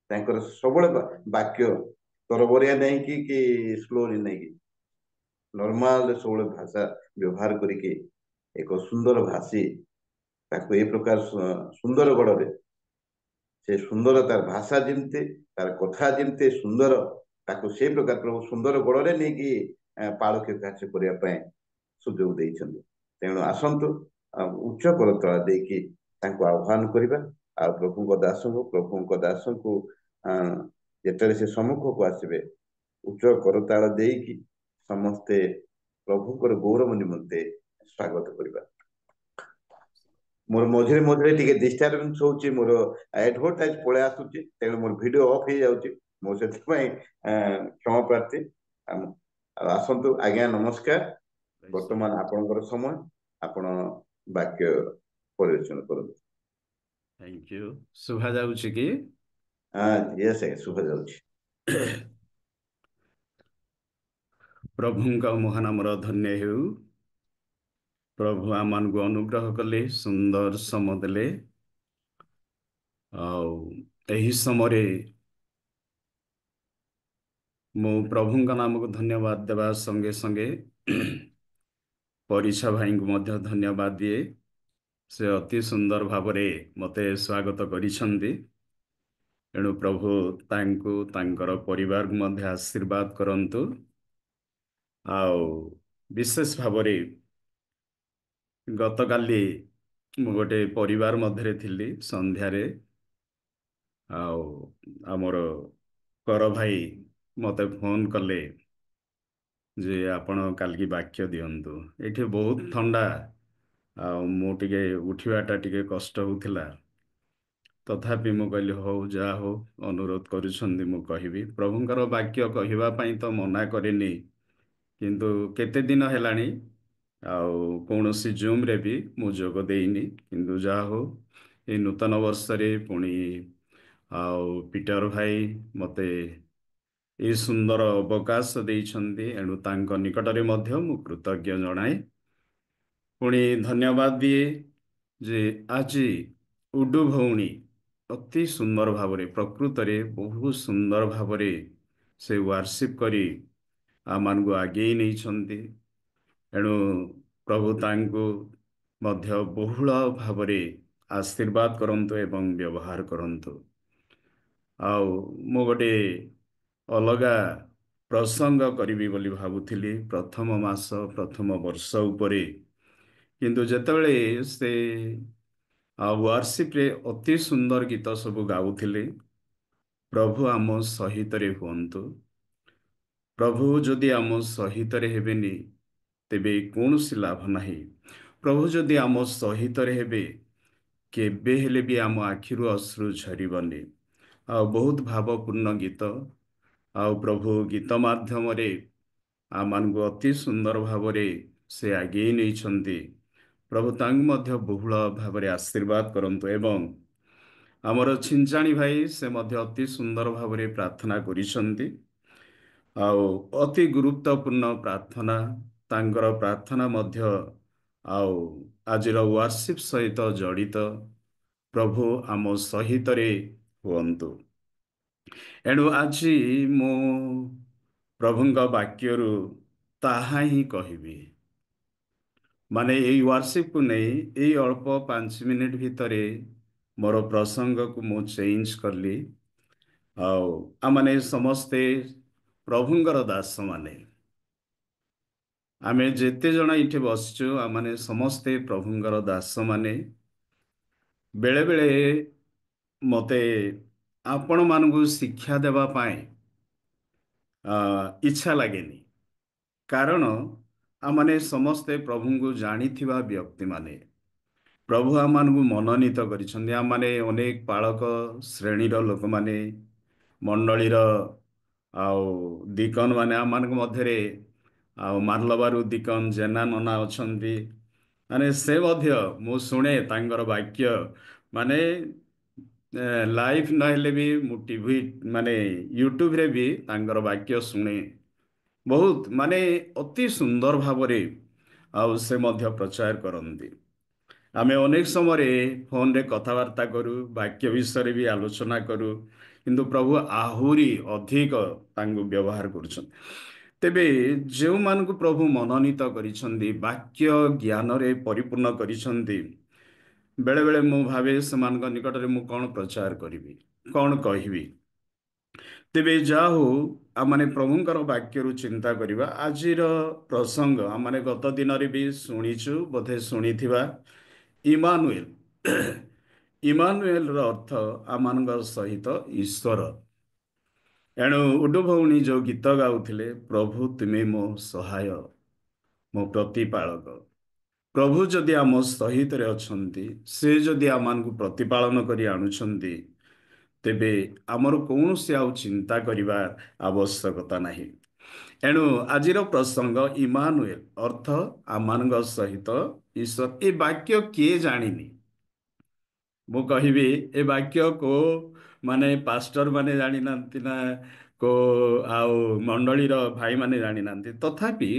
Speaker 1: ତାଙ୍କର ସବୁବେଳେ ବାକ୍ୟ ତରବରିଆ ନାହିଁ କି ସ୍ଲୋଲି ନାହିଁ, ନର୍ମାଲ ସବୁବେଳେ ଭାଷା ବ୍ୟବହାର କରିକି ଏକ ସୁନ୍ଦର ଭାଷୀ, ତାକୁ ଏ ପ୍ରକାର ସୁନ୍ଦର ଗଢରେ, ସେ ସୁନ୍ଦର ତାର ଭାଷା ଯେମିତି, ତାର କଥା ଯେମିତି ସୁନ୍ଦର, ତାକୁ ସେଇ ପ୍ରକାର ପ୍ରଭୁ ସୁନ୍ଦର ଗଢରେ ନେଇକି ପାଳକ କାର୍ଯ୍ୟ କରିବା ପାଇଁ ସୁଯୋଗ ଦେଇଛନ୍ତି। ତେଣୁ ଆସନ୍ତୁ ଉଚ୍ଚ କରତଳା ଦେଇକି ତାଙ୍କୁ ଆହ୍ୱାନ କରିବା। ଆଉ ପ୍ରଭୁଙ୍କ ଦାସଙ୍କୁ ଯେତେବେଳେ ସେ ସମ୍ମୁଖକୁ ଆସିବେ, ଉଚ୍ଚ କରତାଳ ଦେଇକି ସମସ୍ତେ ପ୍ରଭୁଙ୍କର ଗୌରବ ନିମନ୍ତେ ସ୍ୱାଗତ କରିବା। ମୋର ମଝିରେ ମଝିରେ ଟିକେ ଡିଷ୍ଟର୍ବାନ୍ସ ହଉଛି, ମୋର ଆଡଭର୍ଟାଇଜ ପଳେଇ ଆସୁଛି, ତେଣୁ ମୋର ଭିଡିଓ ଅଫ୍ ହେଇଯାଉଛି, ମୁଁ ସେଥିପାଇଁ କ୍ଷମା ପ୍ରାର୍ଥୀ। ଆଉ ଆସନ୍ତୁ ଆଜ୍ଞା, ନମସ୍କାର। ବର୍ତ୍ତମାନ ଆପଣଙ୍କର ସମୟ, ଆପଣ ବାକ୍ୟ ପରିବେଷଣ କରନ୍ତୁ।
Speaker 4: Thank you. ଶୁଭା ଯାଉଛି କି?
Speaker 1: ୟେସ୍ ଆଜ୍ଞା, ଶୁଭା ଯାଉଛି।
Speaker 4: ପ୍ରଭୁଙ୍କ ମହାନାମର ଧନ୍ୟ ହେଉ। ପ୍ରଭୁ ଆମମାନଙ୍କୁ ଅନୁଗ୍ରହ କଲେ, ସୁନ୍ଦର ସମୟ ଦେଲେ। ଆଉ ଏହି ସମୟରେ ମୁଁ ପ୍ରଭୁଙ୍କ ନାମକୁ ଧନ୍ୟବାଦ ଦେବା ସଙ୍ଗେ ସଙ୍ଗେ ପରିଛା ଭାଇଙ୍କୁ ମଧ୍ୟ ଧନ୍ୟବାଦ ଦିଏ। ସେ ଅତି ସୁନ୍ଦର ଭାବରେ ମୋତେ ସ୍ୱାଗତ କରିଛନ୍ତି। ଏଣୁ ପ୍ରଭୁ ତାଙ୍କୁ, ତାଙ୍କର ପରିବାରକୁ ମଧ୍ୟ ଆଶୀର୍ବାଦ କରନ୍ତୁ। ଆଉ ବିଶେଷ ଭାବରେ ଗତକାଲି ମୁଁ ଗୋଟେ ପରିବାର ମଧ୍ୟରେ ଥିଲି ସନ୍ଧ୍ୟାରେ, ଆଉ ଆମର କର ଭାଇ ମୋତେ ଫୋନ କଲେ ଯେ ଆପଣ କାଲିକି ବାକ୍ୟ ଦିଅନ୍ତୁ। ଏଠି ବହୁତ ଥଣ୍ଡା, ଆଉ ମୁଁ ଟିକେ ଉଠିବାଟା ଟିକେ କଷ୍ଟ ହେଉଥିଲା। ତଥାପି ମୁଁ କହିଲି ହଉ, ଯାହା ହଉ ଅନୁରୋଧ କରୁଛନ୍ତି ମୁଁ କହିବି। ପ୍ରଭୁଙ୍କର ବାକ୍ୟ କହିବା ପାଇଁ ତ ମନା କରିନି, କିନ୍ତୁ କେତେ ଦିନ ହେଲାଣି ଆଉ କୌଣସି ଜୁମ୍ରେ ବି ମୁଁ ଯୋଗ ଦେଇନି। କିନ୍ତୁ ଯାହା ହଉ ଏଇ ନୂତନ ବର୍ଷରେ ପୁଣି ଆଉ ପିଟର ଭାଇ ମୋତେ ଏଇ ସୁନ୍ଦର ଅବକାଶ ଦେଇଛନ୍ତି, ଏଣୁ ତାଙ୍କ ନିକଟରେ ମଧ୍ୟ ମୁଁ କୃତଜ୍ଞ ଜଣାଏ। ପୁଣି ଧନ୍ୟବାଦ ଦିଏ ଯେ ଆଜି ଉଡୁ ଭଉଣୀ ଅତି ସୁନ୍ଦର ଭାବରେ, ପ୍ରକୃତରେ ବହୁତ ସୁନ୍ଦର ଭାବରେ ସେ ୱାର୍ସିପ୍ କରି ଆମମାନଙ୍କୁ ଆଗେଇ ନେଇଛନ୍ତି। ଏଣୁ ପ୍ରଭୁ ତାଙ୍କୁ ମଧ୍ୟ ବହୁଳ ଭାବରେ ଆଶୀର୍ବାଦ କରନ୍ତୁ ଏବଂ ବ୍ୟବହାର କରନ୍ତୁ। ଆଉ ମୁଁ ଗୋଟେ ଅଲଗା ପ୍ରସଙ୍ଗ କରିବି ବୋଲି ଭାବୁଥିଲି ପ୍ରଥମ ମାସ ପ୍ରଥମ ବର୍ଷ ଉପରେ, କିନ୍ତୁ ଯେତେବେଳେ ସେ ୱାର୍ସିପ୍ରେ ଅତି ସୁନ୍ଦର ଗୀତ ସବୁ ଗାଉଥିଲେ, ପ୍ରଭୁ ଆମ ସହିତରେ ହୁଅନ୍ତୁ, ପ୍ରଭୁ ଯଦି ଆମ ସହିତରେ ହେବେନି ତେବେ କୌଣସି ଲାଭ ନାହିଁ। ପ୍ରଭୁ ଯଦି ଆମ ସହିତରେ ହେବେ କେବେ ହେଲେ ବି ଆମ ଆଖିରୁ ଅଶ୍ରୁ ଝରିବନି। ଆଉ ବହୁତ ଭାବପୂର୍ଣ୍ଣ ଗୀତ, ଆଉ ପ୍ରଭୁ ଗୀତ ମାଧ୍ୟମରେ ଆମମାନଙ୍କୁ ଅତି ସୁନ୍ଦର ଭାବରେ ସେ ଆଗେଇ ନେଇଛନ୍ତି। ପ୍ରଭୁ ତାଙ୍କୁ ମଧ୍ୟ ବହୁଳ ଭାବରେ ଆଶୀର୍ବାଦ କରନ୍ତୁ। ଏବଂ ଆମର ଛିଞ୍ଚାଣି ଭାଇ ସେ ମଧ୍ୟ ଅତି ସୁନ୍ଦର ଭାବରେ ପ୍ରାର୍ଥନା କରିଛନ୍ତି। ଆଉ ଅତି ଗୁରୁତ୍ୱପୂର୍ଣ୍ଣ ପ୍ରାର୍ଥନା, ତାଙ୍କର ପ୍ରାର୍ଥନା ମଧ୍ୟ ଆଉ ଆଜିର ୱାର୍ସିପ୍ ସହିତ ଜଡ଼ିତ। ପ୍ରଭୁ ଆମ ସହିତରେ ହୁଅନ୍ତୁ। ଏଣୁ ଆଜି ମୁଁ ପ୍ରଭୁଙ୍କ ବାକ୍ୟରୁ ତାହା ହିଁ କହିବି। ମାନେ ଏଇ ୱାର୍ସିପ୍କୁ ନେଇ ଏଇ ଅଳ୍ପ 5 ମିନିଟ୍ ଭିତରେ ମୋର ପ୍ରସଙ୍ଗକୁ ମୁଁ ଚେଞ୍ଜ କଲି। ଆଉ ଆମମାନେ ସମସ୍ତେ ପ୍ରଭୁଙ୍କର ଦାସମାନେ, ଆମେ ଯେତେ ଜଣ ଏଠି ବସିଛୁ ଆମମାନେ ସମସ୍ତେ ପ୍ରଭୁଙ୍କର ଦାସମାନେ। ବେଳେବେଳେ ମୋତେ ଆପଣମାନଙ୍କୁ ଶିକ୍ଷା ଦେବା ପାଇଁ ଇଚ୍ଛା ଲାଗେନି, କାରଣ ଆମମାନେ ସମସ୍ତେ ପ୍ରଭୁଙ୍କୁ ଜାଣିଥିବା ବ୍ୟକ୍ତିମାନେ। ପ୍ରଭୁ ଆମମାନଙ୍କୁ ମନୋନୀତ କରିଛନ୍ତି। ଆମମାନେ ଅନେକ ପାଳକ ଶ୍ରେଣୀର ଲୋକମାନେ, ମଣ୍ଡଳୀର ଆଉ ଦିକନ ମାନେ ଆମମାନଙ୍କ ମଧ୍ୟରେ, ଆଉ ମାର୍ଲବାରୁ ଦିକନ ଜେନା ନନା ଅଛନ୍ତି। ମାନେ ସେ ମଧ୍ୟ ମୁଁ ଶୁଣେ ତାଙ୍କର ବାକ୍ୟ, ମାନେ ଲାଇଭ୍ ନହେଲେ ବି ମୁଁ ଟିଭି ମାନେ ୟୁଟ୍ୟୁବରେ ବି ତାଙ୍କର ବାକ୍ୟ ଶୁଣେ। ବହୁତ ମାନେ ଅତି ସୁନ୍ଦର ଭାବରେ ଆଉ ସେ ମଧ୍ୟ ପ୍ରଚାର କରନ୍ତି। ଆମେ ଅନେକ ସମୟରେ ଫୋନରେ କଥାବାର୍ତ୍ତା କରୁ, ବାକ୍ୟ ବିଷୟରେ ବି ଆଲୋଚନା କରୁ, କିନ୍ତୁ ପ୍ରଭୁ ଆହୁରି ଅଧିକ ତାଙ୍କୁ ବ୍ୟବହାର କରୁଛନ୍ତି। ତେବେ ଯେଉଁମାନଙ୍କୁ ପ୍ରଭୁ ମନୋନୀତ କରିଛନ୍ତି, ବାକ୍ୟ ଜ୍ଞାନରେ ପରିପୂର୍ଣ୍ଣ କରିଛନ୍ତି, ବେଳେବେଳେ ମୁଁ ଭାବେ ସେମାନଙ୍କ ନିକଟରେ ମୁଁ କ'ଣ ପ୍ରଚାର କରିବି, କ'ଣ କହିବି। ତେବେ ଯାହା ହଉ ଆମମାନେ ପ୍ରଭୁଙ୍କର ବାକ୍ୟରୁ ଚିନ୍ତା କରିବା। ଆଜିର ପ୍ରସଙ୍ଗ ଆମମାନେ ଗତ ଦିନରେ ବି ଶୁଣିଛୁ, ବୋଧେ ଶୁଣିଥିବା, ଇମାନୁଏଲ। ଇମାନୁଏଲର ଅର୍ଥ ଆମମାନଙ୍କ ସହିତ ଈଶ୍ୱର। ଏଣୁ ଉଡୁ ଭଉଣୀ ଯେଉଁ ଗୀତ ଗାଉଥିଲେ, ପ୍ରଭୁ ତୁମେ ମୋ ସହାୟ, ମୋ ପ୍ରତିପାଳକ। ପ୍ରଭୁ ଯଦି ଆମ ସହିତରେ ଅଛନ୍ତି, ସେ ଯଦି ଆମମାନଙ୍କୁ ପ୍ରତିପାଳନ କରି ଆଣୁଛନ୍ତି, ତେବେ ଆମର କୌଣସି ଆଉ ଚିନ୍ତା କରିବା ଆବଶ୍ୟକତା ନାହିଁ। ଏଣୁ ଆଜିର ପ୍ରସଙ୍ଗ ଇମାନୁଏଲ ଅର୍ଥ ଆମମାନଙ୍କ ସହିତ ଈଶ୍ୱର। ଏ ବାକ୍ୟ କିଏ ଜାଣିନି? ମୁଁ କହିବି ଏ ବାକ୍ୟ ମାନେ ପାଷ୍ଟର ମାନେ ଜାଣିନାହାନ୍ତି ନା ଆଉ ମଣ୍ଡଳୀର ଭାଇମାନେ ଜାଣିନାହାନ୍ତି। ତଥାପି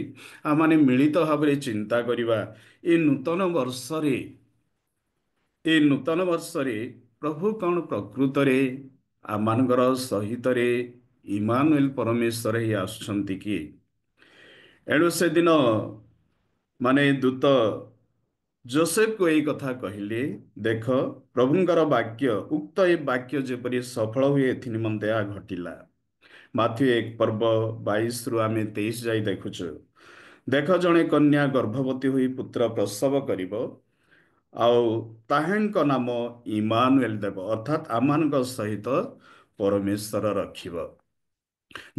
Speaker 4: ଆମମାନେ ମିଳିତ ଭାବରେ ଚିନ୍ତା କରିବା, ଏ ନୂତନ ବର୍ଷରେ ପ୍ରଭୁ କ'ଣ ପ୍ରକୃତରେ ଆମମାନଙ୍କର ସହିତରେ ଇମାନୁଏଲ ପରମେଶ୍ୱର ହିଁ ଆସୁଛନ୍ତି କି? ଏଣୁ ସେଦିନ ମାନେ ଦୂତ ଯୋସେଫକୁ ଏଇ କଥା କହିଲେ, ଦେଖ ପ୍ରଭୁଙ୍କର ବାକ୍ୟ, ଉକ୍ତ ଏ ବାକ୍ୟ ଯେପରି ସଫଳ ହୁଏ ଏଥି ନିମନ୍ତେ ଏହା ଘଟିଲା। ମାଥ୍ୟୁ 1:22ରୁ ଆମେ 23 ଯାଇ ଦେଖୁଛୁ। ଦେଖ ଜଣେ କନ୍ୟା ଗର୍ଭବତୀ ହୋଇ ପୁତ୍ର ପ୍ରସବ କରିବ, ଆଉ ତାହାଙ୍କ ନାମ ଇମାନୁଏଲ ଦେବ, ଅର୍ଥାତ୍ ଆମମାନଙ୍କ ସହିତ ପରମେଶ୍ୱର ରଖିବ।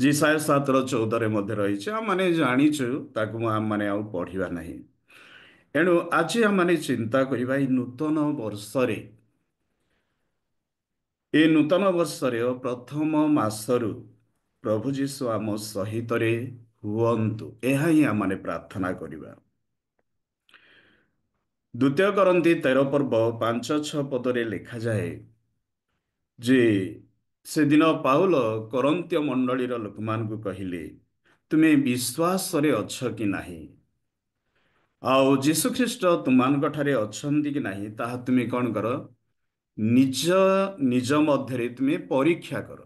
Speaker 4: ଯିଶାୟା 7:14 ମଧ୍ୟ ରହିଛି। ଆମମାନେ ଜାଣିଛୁ, ତାକୁ ଆମମାନେ ଆଉ ପଢ଼ିବା ନାହିଁ। ଏଣୁ ଆଜି ଆମମାନେ ଚିନ୍ତା କରିବା ଏ ନୂତନ ବର୍ଷରେ ପ୍ରଥମ ମାସରୁ ପ୍ରଭୁ ଯୀଶୁ ଆମ ସହିତରେ ହୁଅନ୍ତୁ, ଏହା ହିଁ ଆମମାନେ ପ୍ରାର୍ଥନା କରିବା। 2 କରନ୍ତି 13:5-6 ପଦରେ ଲେଖାଯାଏ ଯେ ସେଦିନ ପାଉଲ କରନ୍ତୀୟ ମଣ୍ଡଳୀର ଲୋକମାନଙ୍କୁ କହିଲେ, ତୁମେ ବିଶ୍ୱାସରେ ଅଛ କି ନାହିଁ? ଆଉ ଯୀଶୁ ଖ୍ରୀଷ୍ଟ ତୁମାନଙ୍କ ଠାରେ ଅଛନ୍ତି କି ନାହିଁ ତାହା ତୁମେ କ'ଣ କର, ନିଜ ନିଜ ମଧ୍ୟରେ ତୁମେ ପରୀକ୍ଷା କର।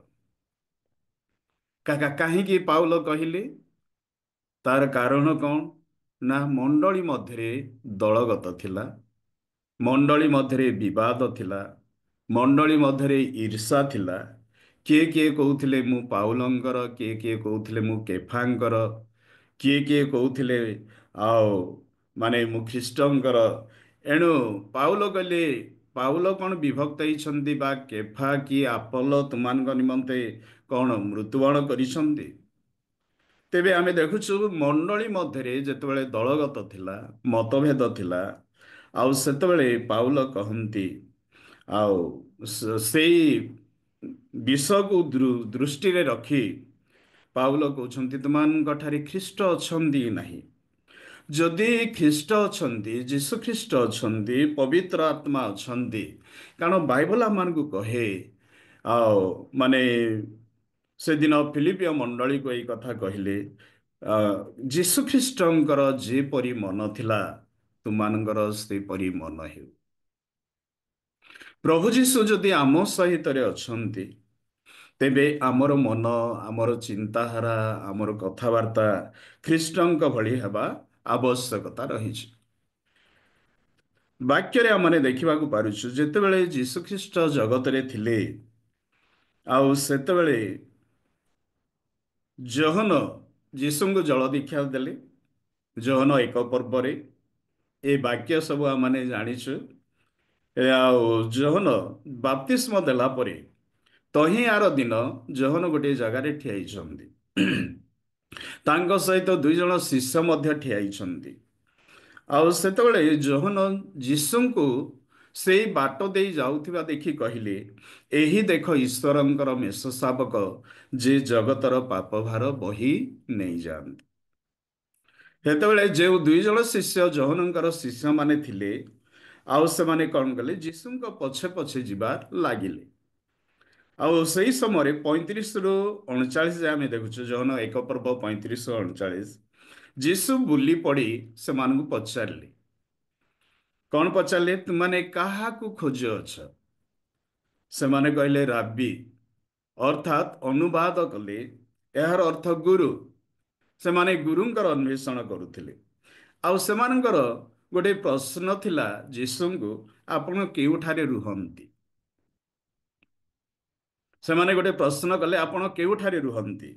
Speaker 4: କାହିଁକି ପାଉଲ କହିଲେ? ତାର କାରଣ କ'ଣ? ନା ମଣ୍ଡଳୀ ମଧ୍ୟରେ ଦଳଗତ ଥିଲା, ମଣ୍ଡଳୀ ମଧ୍ୟରେ ବିବାଦ ଥିଲା, ମଣ୍ଡଳୀ ମଧ୍ୟରେ ଈର୍ଷା ଥିଲା। କିଏ କିଏ କହୁଥିଲେ ମୁଁ ପାଉଲଙ୍କର, କିଏ କିଏ କହୁଥିଲେ ମୁଁ କେଫାଙ୍କର, କିଏ କିଏ କହୁଥିଲେ ଆଉ ମୁଁ ଖ୍ରୀଷ୍ଟଙ୍କର। ଏଣୁ ପାଉଲ କହିଲେ, ପାଉଲ କ'ଣ ବିଭକ୍ତ ହେଇଛନ୍ତି ବା କେଫା କି ଆପୋଲୋ ତୁମାନଙ୍କ ନିମନ୍ତେ କ'ଣ ମୃତ୍ୟୁବରଣ କରିଛନ୍ତି? ତେବେ ଆମେ ଦେଖୁଛୁ ମଣ୍ଡଳୀ ମଧ୍ୟରେ ଯେତେବେଳେ ଦଳଗତ ଥିଲା, ମତଭେଦ ଥିଲା, ଆଉ ସେତେବେଳେ ପାଉଲ କହନ୍ତି, ଆଉ ସେଇ ବିଷୟକୁ ଦୃଷ୍ଟିରେ ରଖି ପାଉଲ କହୁଛନ୍ତି ତୁମାନଙ୍କ ଠାରେ ଖ୍ରୀଷ୍ଟ ଅଛନ୍ତି ନାହିଁ। ଯଦି ଖ୍ରୀଷ୍ଟ ଅଛନ୍ତି, ଯୀଶୁ ଖ୍ରୀଷ୍ଟ ଅଛନ୍ତି, ପବିତ୍ର ଆତ୍ମା ଅଛନ୍ତି, କାରଣ ବାଇବଲ ଆମମାନଙ୍କୁ କହେ, ଆଉ ସେଦିନ ଫିଲିପିୟ ମଣ୍ଡଳୀକୁ ଏଇ କଥା କହିଲେ, ଯୀଶୁ ଖ୍ରୀଷ୍ଟଙ୍କର ଯେପରି ମନ ଥିଲା ତୁମାନଙ୍କର ସେପରି ମନ ହେଉ। ପ୍ରଭୁ ଯୀଶୁ ଯଦି ଆମ ସହିତରେ ଅଛନ୍ତି, ତେବେ ଆମର ମନ, ଆମର ଚିନ୍ତାଧାରା, ଆମର କଥାବାର୍ତ୍ତା ଖ୍ରୀଷ୍ଟଙ୍କ ଭଳି ହେବା ଆବଶ୍ୟକତା ରହିଛି। ବାକ୍ୟରେ ଆମେ ଦେଖିବାକୁ ପାରୁଛୁ ଯେତେବେଳେ ଯୀଶୁ ଖ୍ରୀଷ୍ଟ ଜଗତରେ ଥିଲେ, ଆଉ ସେତେବେଳେ ଯୋହନ ଯୀଶୁଙ୍କୁ ଜଳ ଦୀକ୍ଷା ଦେଲେ। ଯୋହନ 1 ପର୍ବରେ ଏ ବାକ୍ୟ ସବୁ ଆମେ ଜାଣିଛୁ। ଆଉ ଯୋହନ ବାପ୍ତିସ୍ମ ଦେଲା ପରେ ତହିଁ ଆର ଦିନ ଯୋହନ ଗୋଟିଏ ଜାଗାରେ ଠିଆ ହେଇଛନ୍ତି, ତାଙ୍କ ସହିତ 2 ଜଣ ଶିଷ୍ୟ ମଧ୍ୟ ଠିଆ ହେଇଛନ୍ତି। ଆଉ ସେତେବେଳେ ଯୋହନ ଯୀଶୁଙ୍କୁ ସେଇ ବାଟ ଦେଇ ଯାଉଥିବା ଦେଖି କହିଲେ, ଏହି ଦେଖ ଈଶ୍ୱରଙ୍କର ମେଷ ଶାବକ, ଯେ ଜଗତର ପାପଭାର ବହି ନେଇଯାଆନ୍ତି। ସେତେବେଳେ ଯେଉଁ 2 ଜଣ ଶିଷ୍ୟ ଯୋହନଙ୍କର ଶିଷ୍ୟମାନେ ଥିଲେ, ଆଉ ସେମାନେ କ'ଣ କଲେ, ଯୀଶୁଙ୍କ ପଛେ ପଛେ ଯିବା ଲାଗିଲେ। ଆଉ ସେଇ ସମୟରେ 35ରୁ 39 ଆମେ ଦେଖୁଛୁ, ଯୋହନ 1 ପର୍ବ 35ରୁ 39, ଯୀଶୁ ବୁଲି ପଡ଼ି ସେମାନଙ୍କୁ ପଚାରିଲେ। କ'ଣ ପଚାରିଲେ? ତୁମାନେ କାହାକୁ ଖୋଜୁଅଛ? ସେମାନେ କହିଲେ ରାବି, ଅର୍ଥାତ୍ ଅନୁବାଦ କଲେ ଏହାର ଅର୍ଥ ଗୁରୁ। ସେମାନେ ଗୁରୁଙ୍କର ଅନ୍ୱେଷଣ କରୁଥିଲେ। ଆଉ ସେମାନଙ୍କର ଗୋଟେ ପ୍ରଶ୍ନ ଥିଲା ଯୀଶୁଙ୍କୁ, ଆପଣ କେଉଁଠାରେ ରୁହନ୍ତି? ସେମାନେ ଗୋଟେ ପ୍ରଶ୍ନ କଲେ, ଆପଣ କେଉଁଠାରେ ରୁହନ୍ତି?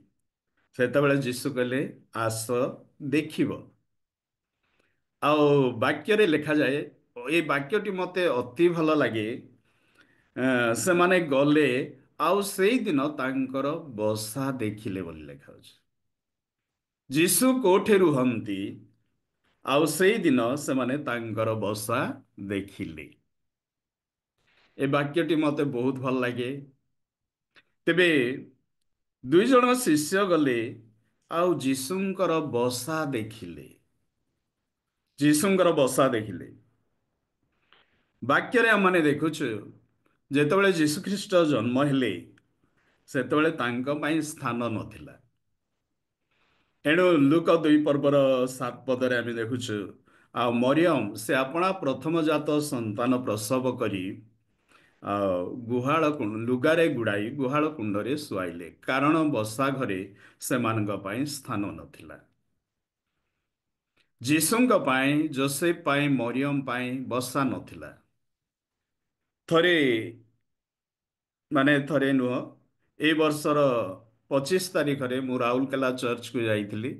Speaker 4: ସେତେବେଳେ ଯୀଶୁ କହିଲେ, ଆସ ଦେଖିବ। ଆଉ ବାକ୍ୟରେ ଲେଖାଯାଏ, ଏ ବାକ୍ୟଟି ମୋତେ ଅତି ଭଲ ଲାଗେ, ସେମାନେ ଗଲେ ଆଉ ସେଇଦିନ ତାଙ୍କର ବସା ଦେଖିଲେ ବୋଲି ଲେଖାଉଛି। ଯୀଶୁ କୋଉଠି ରୁହନ୍ତି, ଆଉ ସେଇଦିନ ସେମାନେ ତାଙ୍କର ବସା ଦେଖିଲେ। ଏ ବାକ୍ୟଟି ମୋତେ ବହୁତ ଭଲ ଲାଗେ। ତେବେ 2 ଜଣ ଶିଷ୍ୟ ଗଲେ ଆଉ ଯୀଶୁଙ୍କର ବସା ଦେଖିଲେ। ଯୀଶୁଙ୍କର ବସା ଦେଖିଲେ। ବାକ୍ୟରେ ଆମେ ଦେଖୁଛୁ, ଯେତେବେଳେ ଯୀଶୁ ଖ୍ରୀଷ୍ଟ ଜନ୍ମ ହେଲେ ସେତେବେଳେ ତାଙ୍କ ପାଇଁ ସ୍ଥାନ ନଥିଲା। ଏଣୁ ଲୁକ 2 ପର୍ବର 7 ପଦରେ ଆମେ ଦେଖୁଛୁ, ଆଉ ମରିୟମ ସେ ଆପଣା ପ୍ରଥମ ଜାତ ସନ୍ତାନ ପ୍ରସବ କରି ଆଉ ଲୁଗାରେ ଗୁଡ଼ାଇ ଗୁହାଳ କୁଣ୍ଡରେ ଶୁଆଇଲେ, କାରଣ ବସା ଘରେ ସେମାନଙ୍କ ପାଇଁ ସ୍ଥାନ ନଥିଲା। ଯୀଶୁଙ୍କ ପାଇଁ, ଯୋସେଫ ପାଇଁ, ମରିୟମ ପାଇଁ ବସା ନଥିଲା। ଥରେ ନୁହଁ, ଏଇ ବର୍ଷର 25 ତାରିଖରେ ମୁଁ ରାଉରକେଲା ଚର୍ଚ୍ଚକୁ ଯାଇଥିଲି।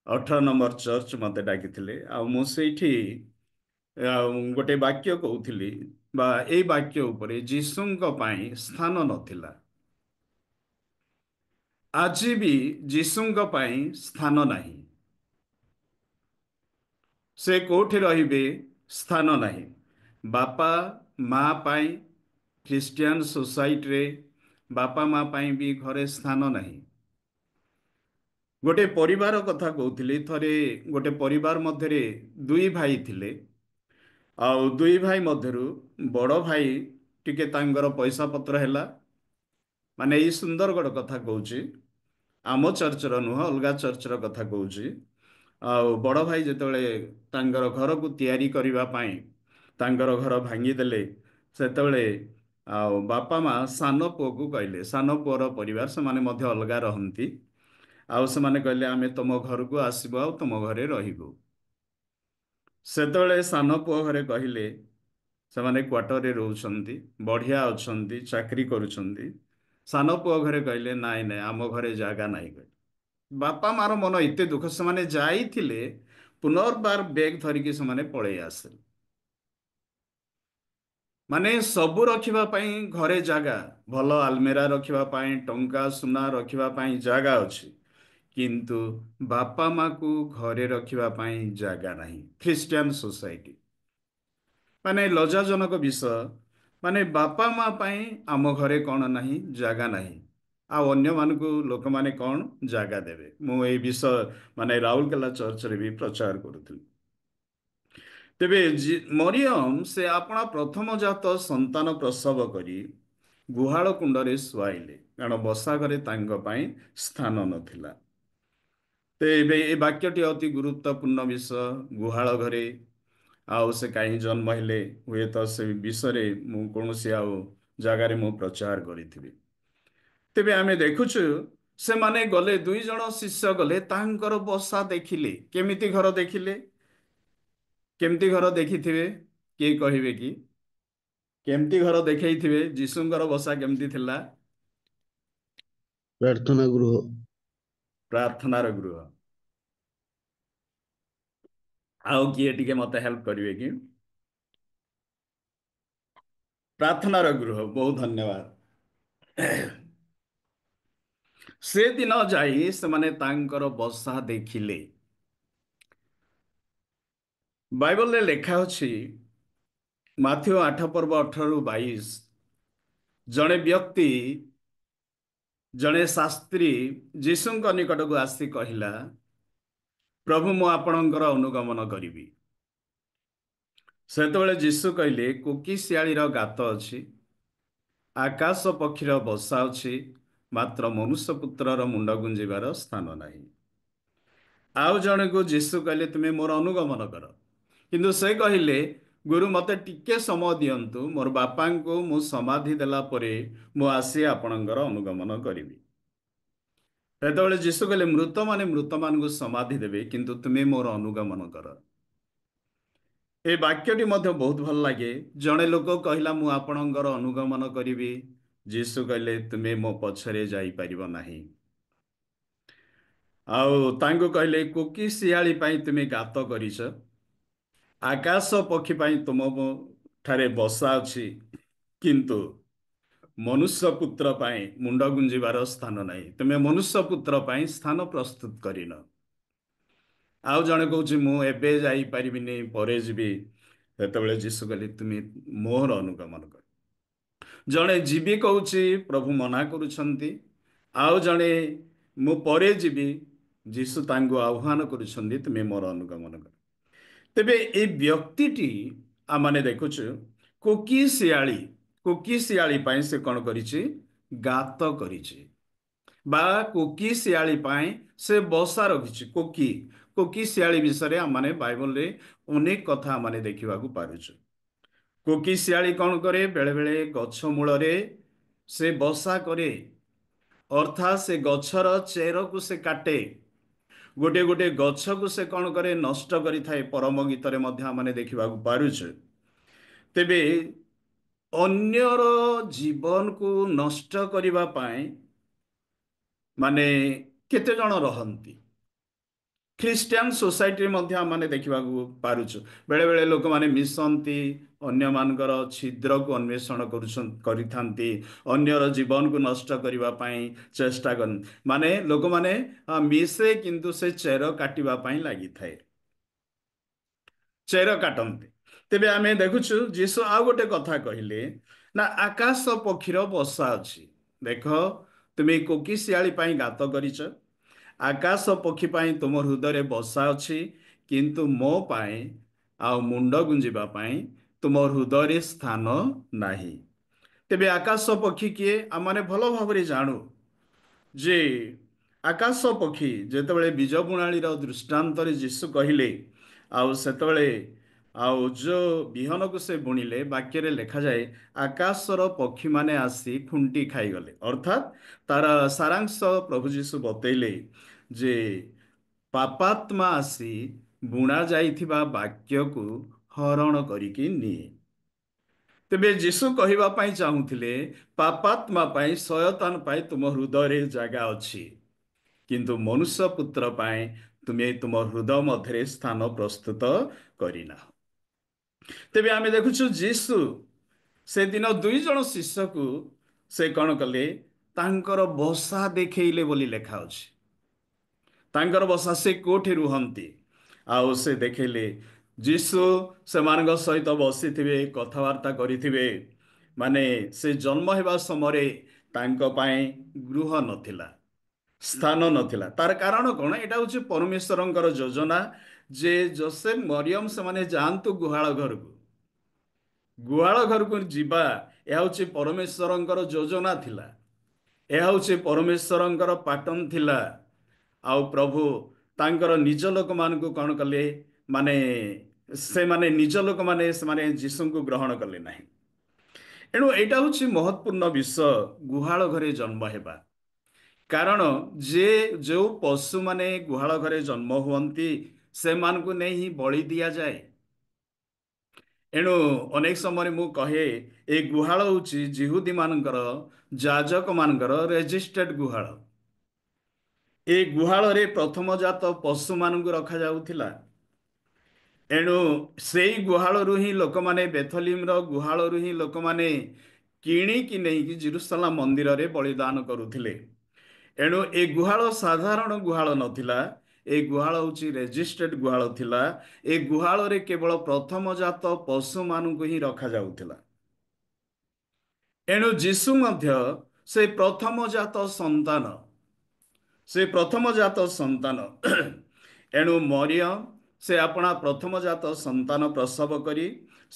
Speaker 4: 18 ନମ୍ବର ଚର୍ଚ୍ଚ ମୋତେ ଡାକିଥିଲେ, ଆଉ ମୁଁ ସେଇଠି ଗୋଟେ ବାକ୍ୟ କହୁଥିଲି, ବା ଏଇ ବାକ୍ୟ ଉପରେ ଯୀଶୁଙ୍କ ପାଇଁ ସ୍ଥାନ ନଥିଲା। ଆଜି ବି ଯୀଶୁଙ୍କ ପାଇଁ ସ୍ଥାନ ନାହିଁ। ସେ କୋଉଠି ରହିବେ? ସ୍ଥାନ ନାହିଁ। ବାପା ମା ପାଇଁ ଖ୍ରୀଷ୍ଟିଆନ ସୋସାଇଟିରେ ବାପା ମା ପାଇଁ ବି ଘରେ ସ୍ଥାନ ନାହିଁ। ଗୋଟେ ପରିବାର କଥା କହୁଥିଲି। ଥରେ ଗୋଟେ ପରିବାର ମଧ୍ୟରେ 2 ଭାଇ ଥିଲେ, ଆଉ 2 ଭାଇ ମଧ୍ୟରୁ ବଡ଼ ଭାଇ ଟିକେ ତାଙ୍କର ପଇସା ପତ୍ର ହେଲା, ଏଇ ସୁନ୍ଦରଗଡ଼ କଥା କହୁଛି, ଆମ ଚର୍ଚ୍ଚର ନୁହଁ, ଅଲଗା ଚର୍ଚ୍ଚର କଥା କହୁଛି। ଆଉ ବଡ଼ ଭାଇ ଯେତେବେଳେ ତାଙ୍କର ଘରକୁ ତିଆରି କରିବା ପାଇଁ ତାଙ୍କର ଘର ଭାଙ୍ଗିଦେଲେ, ସେତେବେଳେ ଆଉ ବାପା ମା ସାନ ପୁଅକୁ କହିଲେ, ସାନ ପୁଅର ପରିବାର ସେମାନେ ମଧ୍ୟ ଅଲଗା ରହନ୍ତି, ଆଉ ସେମାନେ କହିଲେ ଆମେ ତମ ଘରକୁ ଆସିବୁ ଆଉ ତମ ଘରେ ରହିବୁ। ସେତେବେଳେ ସାନ ପୁଅ ଘରେ କହିଲେ, ସେମାନେ କ୍ୱାର୍ଟରରେ ରହୁଛନ୍ତି, ବଢ଼ିଆ ଅଛନ୍ତି, ଚାକିରି କରୁଛନ୍ତି। ସାନ ପୁଅ ଘରେ କହିଲେ ନାଇଁ ନାଇଁ ଆମ ଘରେ ଜାଗା ନାହିଁ। ବାପା ମାର ମନ ଏତେ ଦୁଃଖ, ସେମାନେ ଯାଇଥିଲେ ପୁନର୍ବାର ବେଗ ଧରିକି ସେମାନେ ପଳେଇ ଆସିଲେ। ମାନେ ସବୁ ରଖିବା ପାଇଁ ଘରେ ଜାଗା, ଭଲ ଆଲମିରା ରଖିବା ପାଇଁ, ଟଙ୍କା ସୁନା ରଖିବା ପାଇଁ ଜାଗା ଅଛି, କିନ୍ତୁ ବାପା ମାକୁ ଘରେ ରଖିବା ପାଇଁ ଜାଗା ନାହିଁ। ଖ୍ରୀଷ୍ଟିଆନ ସୋସାଇଟି ମାନେ ଲଜ୍ଜାଜନକ ବିଷୟ, ମାନେ ବାପା ମା ପାଇଁ ଆମ ଘରେ କ'ଣ ନାହିଁ, ଜାଗା ନାହିଁ, ଆଉ ଅନ୍ୟମାନଙ୍କୁ ଲୋକମାନେ କ'ଣ ଜାଗା ଦେବେ। ମୁଁ এই ବିଷୟ ମାନେ ରାଉରକେଲା ଚର୍ଚ୍ଚରେ ବି ପ୍ରଚାର କରୁଥିଲି। ତେବେ ମରିୟମ ସେ ଆପଣା ପ୍ରଥମ ଜାତ ସନ୍ତାନ ପ୍ରସବ କରି ଗୁହାଳ କୁଣ୍ଡରେ ଶୁଆଇଲେ, କାରଣ ବସା ଘରେ ତାଙ୍କ ପାଇଁ ସ୍ଥାନ ନଥିଲା। ତେବେ ଏ ବାକ୍ୟଟି ଅତି ଗୁରୁତ୍ୱପୂର୍ଣ୍ଣ ବିଷୟ। ଗୁହାଳ ଘରେ ଆଉ ସେ କାହିଁ ଜନ୍ମ ହେଲେ, ହୁଏତ ସେ ବିଷୟରେ ମୁଁ କୌଣସି ଆଉ ଜାଗାରେ ମୁଁ ପ୍ରଚାର କରିଥିବି। ତେବେ ଆମେ ଦେଖୁଛୁ ସେମାନେ ଗଲେ, 2 ଜଣ ଶିଷ୍ୟ ଗଲେ, ତାଙ୍କର ବସା ଦେଖିଲେ। କେମିତି ଘର ଦେଖିଲେ? କେମିତି ଘର ଦେଖିଥିବେ? କିଏ କହିବେ କି? କେମିତି ଘର ଦେଖେଇଥିବେ? ଯୀଶୁଙ୍କର ବସା କେମିତି ଥିଲା?
Speaker 5: ପ୍ରାର୍ଥନା ଗୃହ।
Speaker 4: ପ୍ରାର୍ଥନାର ଗୃହ। ଆଉ କିଏ ଟିକେ ମତେ ହେଲ୍ପ କରିବେ କି? ପ୍ରାର୍ଥନାର ଗୃହ। ବହୁତ ଧନ୍ୟବାଦ। ସେଦିନ ଯାଇ ସେମାନେ ତାଙ୍କର ବସା ଦେଖିଲେ। ବାଇବଲରେ ଲେଖା ଅଛି, ମାଥ୍ୟୁ 8:18-22, ଜଣେ ବ୍ୟକ୍ତି, ଜଣେ ଶାସ୍ତ୍ରୀ ଯୀଶୁଙ୍କ ନିକଟକୁ ଆସି କହିଲା, ପ୍ରଭୁ ମୁଁ ଆପଣଙ୍କର ଅନୁଗମନ କରିବି। ସେତେବେଳେ ଯୀଶୁ କହିଲେ, କୋକିଶିଆଳିର ଗାତ ଅଛି, ଆକାଶ ପକ୍ଷୀର ବସା ଅଛି, ମାତ୍ର ମନୁଷ୍ୟ ପୁତ୍ରର ମୁଣ୍ଡ ଗୁଞ୍ଜିବାର ସ୍ଥାନ ନାହିଁ। ଆଉ ଜଣକୁ ଯୀଶୁ କହିଲେ, ତୁମେ ମୋର ଅନୁଗମନ କର। କିନ୍ତୁ ସେ କହିଲେ, ଗୁରୁ ମୋତେ ଟିକେ ସମୟ ଦିଅନ୍ତୁ, ମୋର ବାପାଙ୍କୁ ମୁଁ ସମାଧି ଦେଲା ପରେ ମୁଁ ଆସି ଆପଣଙ୍କର ଅନୁଗମନ କରିବି। ସେତେବେଳେ ଯୀଶୁ କହିଲେ, ମୃତମାନେ ମୃତମାନଙ୍କୁ ସମାଧି ଦେବେ, କିନ୍ତୁ ତୁମେ ମୋର ଅନୁଗମନ କର। ଏ ବାକ୍ୟଟି ମଧ୍ୟ ବହୁତ ଭଲ ଲାଗେ। ଜଣେ ଲୋକ କହିଲା, ମୁଁ ଆପଣଙ୍କର ଅନୁଗମନ କରିବି। ଯୀଶୁ କହିଲେ, ତୁମେ ମୋ ପଛରେ ଯାଇପାରିବ ନାହିଁ। ଆଉ ତାଙ୍କୁ କହିଲେ, କୋକିଶିଆଳି ପାଇଁ ତୁମେ ଗାତ କରିଛ, ଆକାଶ ପକ୍ଷୀ ପାଇଁ ତୁମ ଠାରେ ବସା ଅଛି, କିନ୍ତୁ ମନୁଷ୍ୟ ପୁତ୍ର ପାଇଁ ମୁଣ୍ଡ ଗୁଞ୍ଜିବାର ସ୍ଥାନ ନାହିଁ। ତୁମେ ମନୁଷ୍ୟ ପୁତ୍ର ପାଇଁ ସ୍ଥାନ ପ୍ରସ୍ତୁତ କରିନ। ଆଉ ଜଣେ କହୁଛି, ମୁଁ ଏବେ ଯାଇପାରିବିନି, ପରେ ଯିବି। ସେତେବେଳେ ଯୀଶୁ କହିଲେ, ତୁମେ ମୋର ଅନୁଗମନ କର। ଜଣେ ଯିବି କହୁଛି, ପ୍ରଭୁ ମନା କରୁଛନ୍ତି। ଆଉ ଜଣେ ମୁଁ ପରେ ଯିବି, ଯୀଶୁ ତାଙ୍କୁ ଆହ୍ୱାନ କରୁଛନ୍ତି, ତୁମେ ମୋର ଅନୁଗମନ କର। ତେବେ এই ବ୍ୟକ୍ତିଟି ଆମମାନେ ଦେଖୁଛୁ, କୋକିଶିଆଳି ପାଇଁ ସେ କ'ଣ କରିଛି? ଗାତ କରିଛି, ବା କୋକିଶିଆଳି ପାଇଁ ସେ ବସା ରଖିଛି। କୋକିଶିଆଳି ବିଷୟରେ ଆମମାନେ ବାଇବଲରେ ଅନେକ କଥା ଆମମାନେ ଦେଖିବାକୁ ପାରୁଛୁ। କୋକିଶିଆଳି କ'ଣ କରେ? ବେଳେ ବେଳେ ଗଛ ମୂଳରେ ସେ ବସା କରେ, ଅର୍ଥାତ୍ ସେ ଗଛର ଚେରକୁ ସେ କାଟେ। ଗୋଟିଏ ଗୋଟିଏ ଗଛକୁ ସେ କ'ଣ କରେ? ନଷ୍ଟ କରିଥାଏ। ପରମ ଗୀତରେ ମଧ୍ୟ ଆମେ ଦେଖିବାକୁ ପାରୁଛୁ। ତେବେ ଅନ୍ୟର ଜୀବନକୁ ନଷ୍ଟ କରିବା ପାଇଁ ମାନେ କେତେ ଜଣ ରହନ୍ତି? ଖ୍ରୀଷ୍ଟିଆନ ସୋସାଇଟିରେ ମଧ୍ୟ ଆମେ ଦେଖିବାକୁ ପାରୁଛୁ। ବେଳେ ବେଳେ ଲୋକମାନେ ମିଶନ୍ତି, ଅନ୍ୟମାନଙ୍କର ଛିଦ୍ରକୁ ଅନ୍ୱେଷଣ କରିଥାନ୍ତି, ଅନ୍ୟର ଜୀବନକୁ ନଷ୍ଟ କରିବା ପାଇଁ ଚେଷ୍ଟା କରନ୍ତି। ମାନେ ଲୋକମାନେ ମିଶେ, କିନ୍ତୁ ସେ ଚେର କାଟିବା ପାଇଁ ଲାଗିଥାଏ, ଚେର କାଟନ୍ତି। ତେବେ ଆମେ ଦେଖୁଛୁ ଯୀଶୁ ଆଉ ଗୋଟେ କଥା କହିଲେ, ନା ଆକାଶ ପକ୍ଷୀର ବସା ଅଛି। ଦେଖ, ତୁମେ କୋକିଶିଆଳି ପାଇଁ ଗାତ କରିଛ, ଆକାଶ ପକ୍ଷୀ ପାଇଁ ତୁମ ହୃଦୟରେ ବସା ଅଛି, କିନ୍ତୁ ମୋ ପାଇଁ ଆଉ ମୁଣ୍ଡ ଗୁଞ୍ଜିବା ପାଇଁ ତୁମ ହୃଦୟରେ ସ୍ଥାନ ନାହିଁ। ତେବେ ଆକାଶ ପକ୍ଷୀ କିଏ? ଆମମାନେ ଭଲ ଭାବରେ ଜାଣୁ ଯେ ଆକାଶ ପକ୍ଷୀ ଯେତେବେଳେ ବୀଜ ବୁଣାଳିର ଦୃଷ୍ଟାନ୍ତରେ ଯୀଶୁ କହିଲେ, ଆଉ ସେତେବେଳେ ଆଉ ଯେଉଁ ବିହନକୁ ସେ ବୁଣିଲେ, ବାକ୍ୟରେ ଲେଖାଯାଏ ଆକାଶର ପକ୍ଷୀମାନେ ଆସି ଖୁଣ୍ଟି ଖାଇଗଲେ। ଅର୍ଥାତ୍ ତାର ସାରାଂଶ ପ୍ରଭୁ ଯୀଶୁ ବତେଇଲେ ଯେ ପାପାତ୍ମା ଆସି ବୁଣା ଯାଇଥିବା ବାକ୍ୟକୁ ହରଣ କରିକି ନିଏ। ତେବେ ଯୀଶୁ କହିବା ପାଇଁ ଚାହୁଁଥିଲେ, ପାପାତ୍ମା ପାଇଁ, ଶୟତାନ ପାଇଁ ତୁମ ହୃଦୟରେ ଜାଗା ଅଛି, କିନ୍ତୁ ମନୁଷ୍ୟ ପୁତ୍ର ପାଇଁ ତୁମେ ତୁମ ହୃଦୟ ମଧ୍ୟରେ ସ୍ଥାନ ପ୍ରସ୍ତୁତ କରିନାହ। ତେବେ ଆମେ ଦେଖୁଛୁ ଯୀଶୁ ସେଦିନ 2 ଜଣ ଶିଷ୍ୟକୁ ସେ କ'ଣ କଲେ? ତାଙ୍କର ବସା ଦେଖେଇଲେ ବୋଲି ଲେଖା ଅଛି। ତାଙ୍କର ବସା, ସେ କୋଉଠି ରୁହନ୍ତି, ଆଉ ସେ ଦେଖେଇଲେ। ଯୀଶୁ ସେମାନଙ୍କ ସହିତ ବସିଥିବେ, କଥାବାର୍ତ୍ତା କରିଥିବେ। ମାନେ ସେ ଜନ୍ମ ହେବା ସମୟରେ ତାଙ୍କ ପାଇଁ ଗୃହ ନଥିଲା, ସ୍ଥାନ ନଥିଲା। ତାର କାରଣ କ'ଣ? ଏଇଟା ହେଉଛି ପରମେଶ୍ୱରଙ୍କର ଯୋଜନା ଯେ ଯୋସେଫ ମରିୟମ ସେମାନେ ଯାଆନ୍ତୁ ଗୁହାଳ ଘରକୁ। ଗୁହାଳ ଘରକୁ ଯିବା ଏହା ହେଉଛି ପରମେଶ୍ୱରଙ୍କର ଯୋଜନା ଥିଲା। ଏହା ହେଉଛି ପରମେଶ୍ୱରଙ୍କର ପାଟର୍ନ ଥିଲା। ଆଉ ପ୍ରଭୁ ତାଙ୍କର ନିଜ ଲୋକମାନଙ୍କୁ କ'ଣ କଲେ? ମାନେ ସେମାନେ ନିଜ ଲୋକମାନେ ସେମାନେ ଯୀଶୁଙ୍କୁ ଗ୍ରହଣ କଲେ ନାହିଁ। ଏଣୁ ଏଇଟା ହେଉଛି ମହତ୍ୱପୂର୍ଣ୍ଣ ବିଷୟ, ଗୁହାଳ ଘରେ ଜନ୍ମ ହେବା। କାରଣ ଯେଉଁ ପଶୁମାନେ ଗୁହାଳ ଘରେ ଜନ୍ମ ହୁଅନ୍ତି ସେମାନଙ୍କୁ ନେଇ ହିଁ ବଳି ଦିଆଯାଏ। ଏଣୁ ଅନେକ ସମୟରେ ମୁଁ କହେ, ଏ ଗୁହାଳ ହେଉଛି ଜିହୁଦୀ ମାନଙ୍କର, ଯାଜକ ମାନଙ୍କର ରେଜିଷ୍ଟର୍ଡ ଗୁହାଳ। ଏ ଗୁହାଳରେ ପ୍ରଥମଜାତ ପଶୁମାନଙ୍କୁ ରଖାଯାଉଥିଲା। ଏଣୁ ସେଇ ଗୁହାଳରୁ ହିଁ ଲୋକମାନେ, ବେଥଲିମ୍ର ଗୁହାଳରୁ ହିଁ ଲୋକମାନେ କିଣିକି ନେଇକି ଜେରୁସାଲେମ ମନ୍ଦିରରେ ବଳିଦାନ କରୁଥିଲେ। ଏଣୁ ଏ ଗୁହାଳ ସାଧାରଣ ଗୁହାଳ ନଥିଲା, ଏ ଗୁହାଳ ହେଉଛି ରେଜିଷ୍ଟର୍ଡ ଗୁହାଳ ଥିଲା। ଏ ଗୁହାଳରେ କେବଳ ପ୍ରଥମଜାତ ପଶୁମାନଙ୍କୁ ହିଁ ରଖାଯାଉଥିଲା। ଏଣୁ ଯୀଶୁ ମଧ୍ୟ ସେ ପ୍ରଥମଜାତ ସନ୍ତାନ, ସେ ପ୍ରଥମଜାତ ସନ୍ତାନ। ଏଣୁ ମରିୟମ ସେ ଆପଣା ପ୍ରଥମଜାତ ସନ୍ତାନ ପ୍ରସବ କରି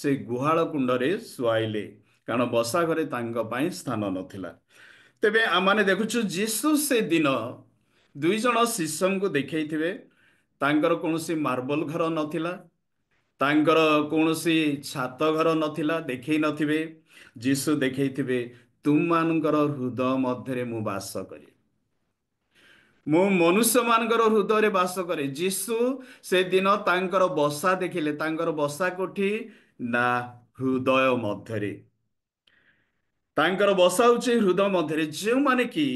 Speaker 4: ସେ ଗୁହାଳ କୁଣ୍ଡରେ ଶୁଆଇଲେ, କାରଣ ବସା ଘରେ ତାଙ୍କ ପାଇଁ ସ୍ଥାନ ନଥିଲା। ତେବେ ଆମମାନେ ଦେଖୁଛୁ ଯୀଶୁ ସେ ଦିନ 2 ଜଣ ଶିଷ୍ୟଙ୍କୁ ଦେଖେଇଥିବେ। ତାଙ୍କର କୌଣସି ମାର୍ବଲ ଘର ନଥିଲା, ତାଙ୍କର କୌଣସି ଛାତ ଘର ନଥିଲା, ଦେଖେଇ ନଥିବେ। ଯୀଶୁ ଦେଖେଇଥିବେ, ତୁମମାନଙ୍କର ହୃଦୟ ମଧ୍ୟରେ ମୁଁ ବାସ କରେ, ମୁଁ ମନୁଷ୍ୟମାନଙ୍କର ହୃଦୟରେ ବାସ କରେ। ଯୀଶୁ ସେଦିନ ତାଙ୍କର ବସା ଦେଖିଲେ। ତାଙ୍କର ବସା କୋଠି? ନା ହୃଦୟ ମଧ୍ୟରେ। ତାଙ୍କର ବସା ହେଉଛି ହୃଦୟ ମଧ୍ୟରେ। ଯେଉଁମାନେ କି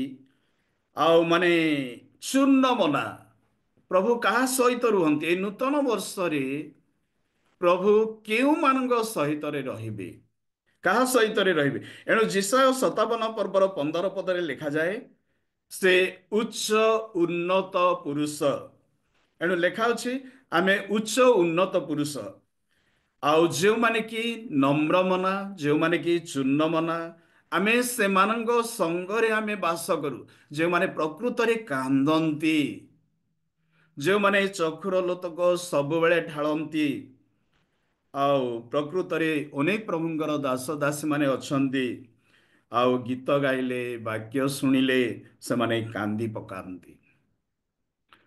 Speaker 4: ଆଉ ମାନେ ଚୂର୍ଣ୍ଣ ମନା, ପ୍ରଭୁ କାହା ସହିତ ରୁହନ୍ତି? ଏ ନୂତନ ବର୍ଷରେ ପ୍ରଭୁ କେଉଁମାନଙ୍କ ସହିତରେ ରହିବେ? କାହା ସହିତରେ ରହିବେ? ଏଣୁ ଯିଶାୟ 57 ପର୍ବର 15 ପଦରେ ଲେଖାଯାଏ, ସେ ଉଚ୍ଚ ଉନ୍ନତ ପୁରୁଷ। ଏଣୁ ଲେଖା ଅଛି ଆମେ ଉଚ୍ଚ ଉନ୍ନତ ପୁରୁଷ। ଆଉ ଯେଉଁମାନେ କି ନମ୍ରମନା, ଯେଉଁମାନେ କି ଚୂର୍ଣ୍ଣମନା, ଆମେ ସେମାନଙ୍କ ସଙ୍ଗରେ ଆମେ ବାସ କରୁ। ଯେଉଁମାନେ ପ୍ରକୃତରେ କାନ୍ଦନ୍ତି, ଯେଉଁମାନେ ଚକ୍ଷୁର ଲୋତକ ସବୁବେଳେ ଢାଳନ୍ତି। ଆଉ ପ୍ରକୃତରେ ଅନେକ ପ୍ରଭୁଙ୍କର ଦାସ ଦାସୀ ମାନେ ଅଛନ୍ତି, ଆଉ ଗୀତ ଗାଇଲେ, ବାକ୍ୟ ଶୁଣିଲେ ସେମାନେ କାନ୍ଦି ପକାନ୍ତି,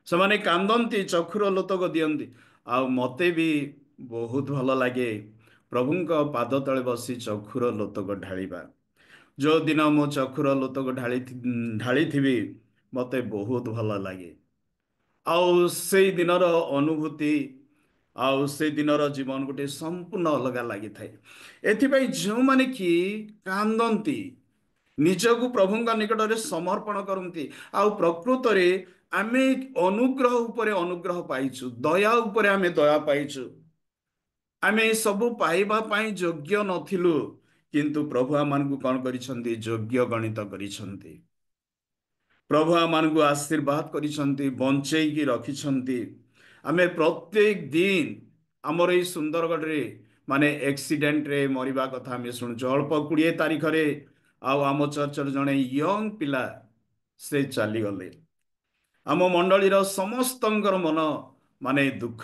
Speaker 4: ସେମାନେ କାନ୍ଦନ୍ତି, ଚକ୍ଷୁର ଲୋତକ ଦିଅନ୍ତି। ଆଉ ମୋତେ ବି ବହୁତ ଭଲ ଲାଗେ ପ୍ରଭୁଙ୍କ ପାଦ ତଳେ ବସି ଚକ୍ଷୁର ଲୋତକ ଢାଳିବା। ଯେଉଁଦିନ ମୁଁ ଚକ୍ଷୁର ଲୋତକ ଢାଳିଥିବି ମୋତେ ବହୁତ ଭଲ ଲାଗେ। ଆଉ ସେଇ ଦିନର ଅନୁଭୂତି, ଆଉ ସେ ଦିନର ଜୀବନ ଗୋଟେ ସମ୍ପୂର୍ଣ୍ଣ ଅଲଗା ଲାଗିଥାଏ। ଏଥିପାଇଁ ଯେଉଁମାନେ କି କାନ୍ଦନ୍ତି, ନିଜକୁ ପ୍ରଭୁଙ୍କ ନିକଟରେ ସମର୍ପଣ କରନ୍ତି, ଆଉ ପ୍ରକୃତରେ ଆମେ ଅନୁଗ୍ରହ ଉପରେ ଅନୁଗ୍ରହ ପାଇଛୁ, ଦୟା ଉପରେ ଆମେ ଦୟା ପାଇଛୁ। ଆମେ ସବୁ ପାଇବା ପାଇଁ ଯୋଗ୍ୟ ନଥିଲୁ, କିନ୍ତୁ ପ୍ରଭୁ ଆମମାନଙ୍କୁ କ'ଣ କରିଛନ୍ତି? ଯୋଗ୍ୟ ଗଣିତ କରିଛନ୍ତି। ପ୍ରଭୁ ଆମମାନଙ୍କୁ ଆଶୀର୍ବାଦ କରିଛନ୍ତି, ବଞ୍ଚେଇକି ରଖିଛନ୍ତି। ଆମେ ପ୍ରତ୍ୟେକ ଦିନ ଆମର ଏଇ ସୁନ୍ଦରଗଡ଼ରେ ମାନେ ଆକ୍ସିଡେଣ୍ଟରେ ମରିବା କଥା ଆମେ ଶୁଣୁଛୁ। ଅଳ୍ପ 20 ତାରିଖରେ ଆଉ ଆମ ଚର୍ଚ୍ଚର ଜଣେ ୟଙ୍ଗ ପିଲା ସେ ଚାଲିଗଲେ। ଆମ ମଣ୍ଡଳୀର ସମସ୍ତଙ୍କର ମନ ମାନେ ଦୁଃଖ।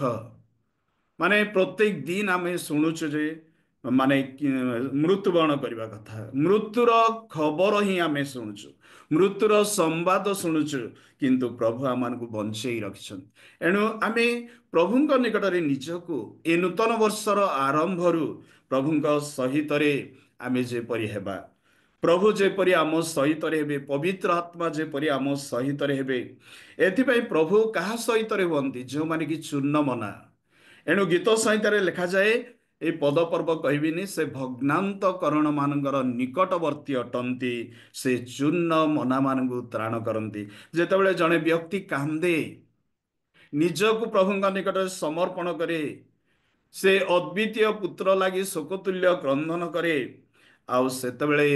Speaker 4: ମାନେ ପ୍ରତ୍ୟେକ ଦିନ ଆମେ ଶୁଣୁଛୁ ଯେ ମାନେ ମୃତ୍ୟୁବରଣ କରିବା କଥା। ମୃତ୍ୟୁର ଖବର ହିଁ ଆମେ ଶୁଣୁଛୁ, ମୃତ୍ୟୁର ସମ୍ବାଦ ଶୁଣୁଛୁ, କିନ୍ତୁ ପ୍ରଭୁ ଆମମାନଙ୍କୁ ବଞ୍ଚେଇ ରଖିଛନ୍ତି। ଏଣୁ ଆମେ ପ୍ରଭୁଙ୍କ ନିକଟରେ ନିଜକୁ ଏ ନୂତନ ବର୍ଷର ଆରମ୍ଭରୁ ପ୍ରଭୁଙ୍କ ସହିତରେ ଆମେ ଯେପରି ହେବା, ପ୍ରଭୁ ଯେପରି ଆମ ସହିତରେ ହେବେ, ପବିତ୍ର ଆତ୍ମା ଯେପରି ଆମ ସହିତରେ ହେବେ, ଏଥିପାଇଁ ପ୍ରଭୁ କାହା ସହିତରେ ହୁଅନ୍ତି? ଯେଉଁମାନେ କି ଚୂର୍ଣ୍ଣ ମନା। ଏଣୁ ଗୀତ ସଂହିତାରେ ଲେଖାଯାଏ, এই ପଦପର୍ବ କହିବିନି, ସେ ଭଗ୍ନାନ୍ତ କରଣ ମାନଙ୍କର ନିକଟବର୍ତ୍ତୀ ଅଟନ୍ତି, ସେ ଚୂର୍ଣ୍ଣ ମନାମାନଙ୍କୁ ତ୍ରାଣ କରନ୍ତି। ଯେତେବେଳେ ଜଣେ ବ୍ୟକ୍ତି କାନ୍ଦେ, ନିଜକୁ ପ୍ରଭୁଙ୍କ ନିକଟରେ ସମର୍ପଣ କରେ, ସେ ଅଦ୍ୱିତୀୟ ପୁତ୍ର ଲାଗି ଶୋକତୁଲ୍ୟ କ୍ରନ୍ଦନ କରେ, ଆଉ ସେତେବେଳେ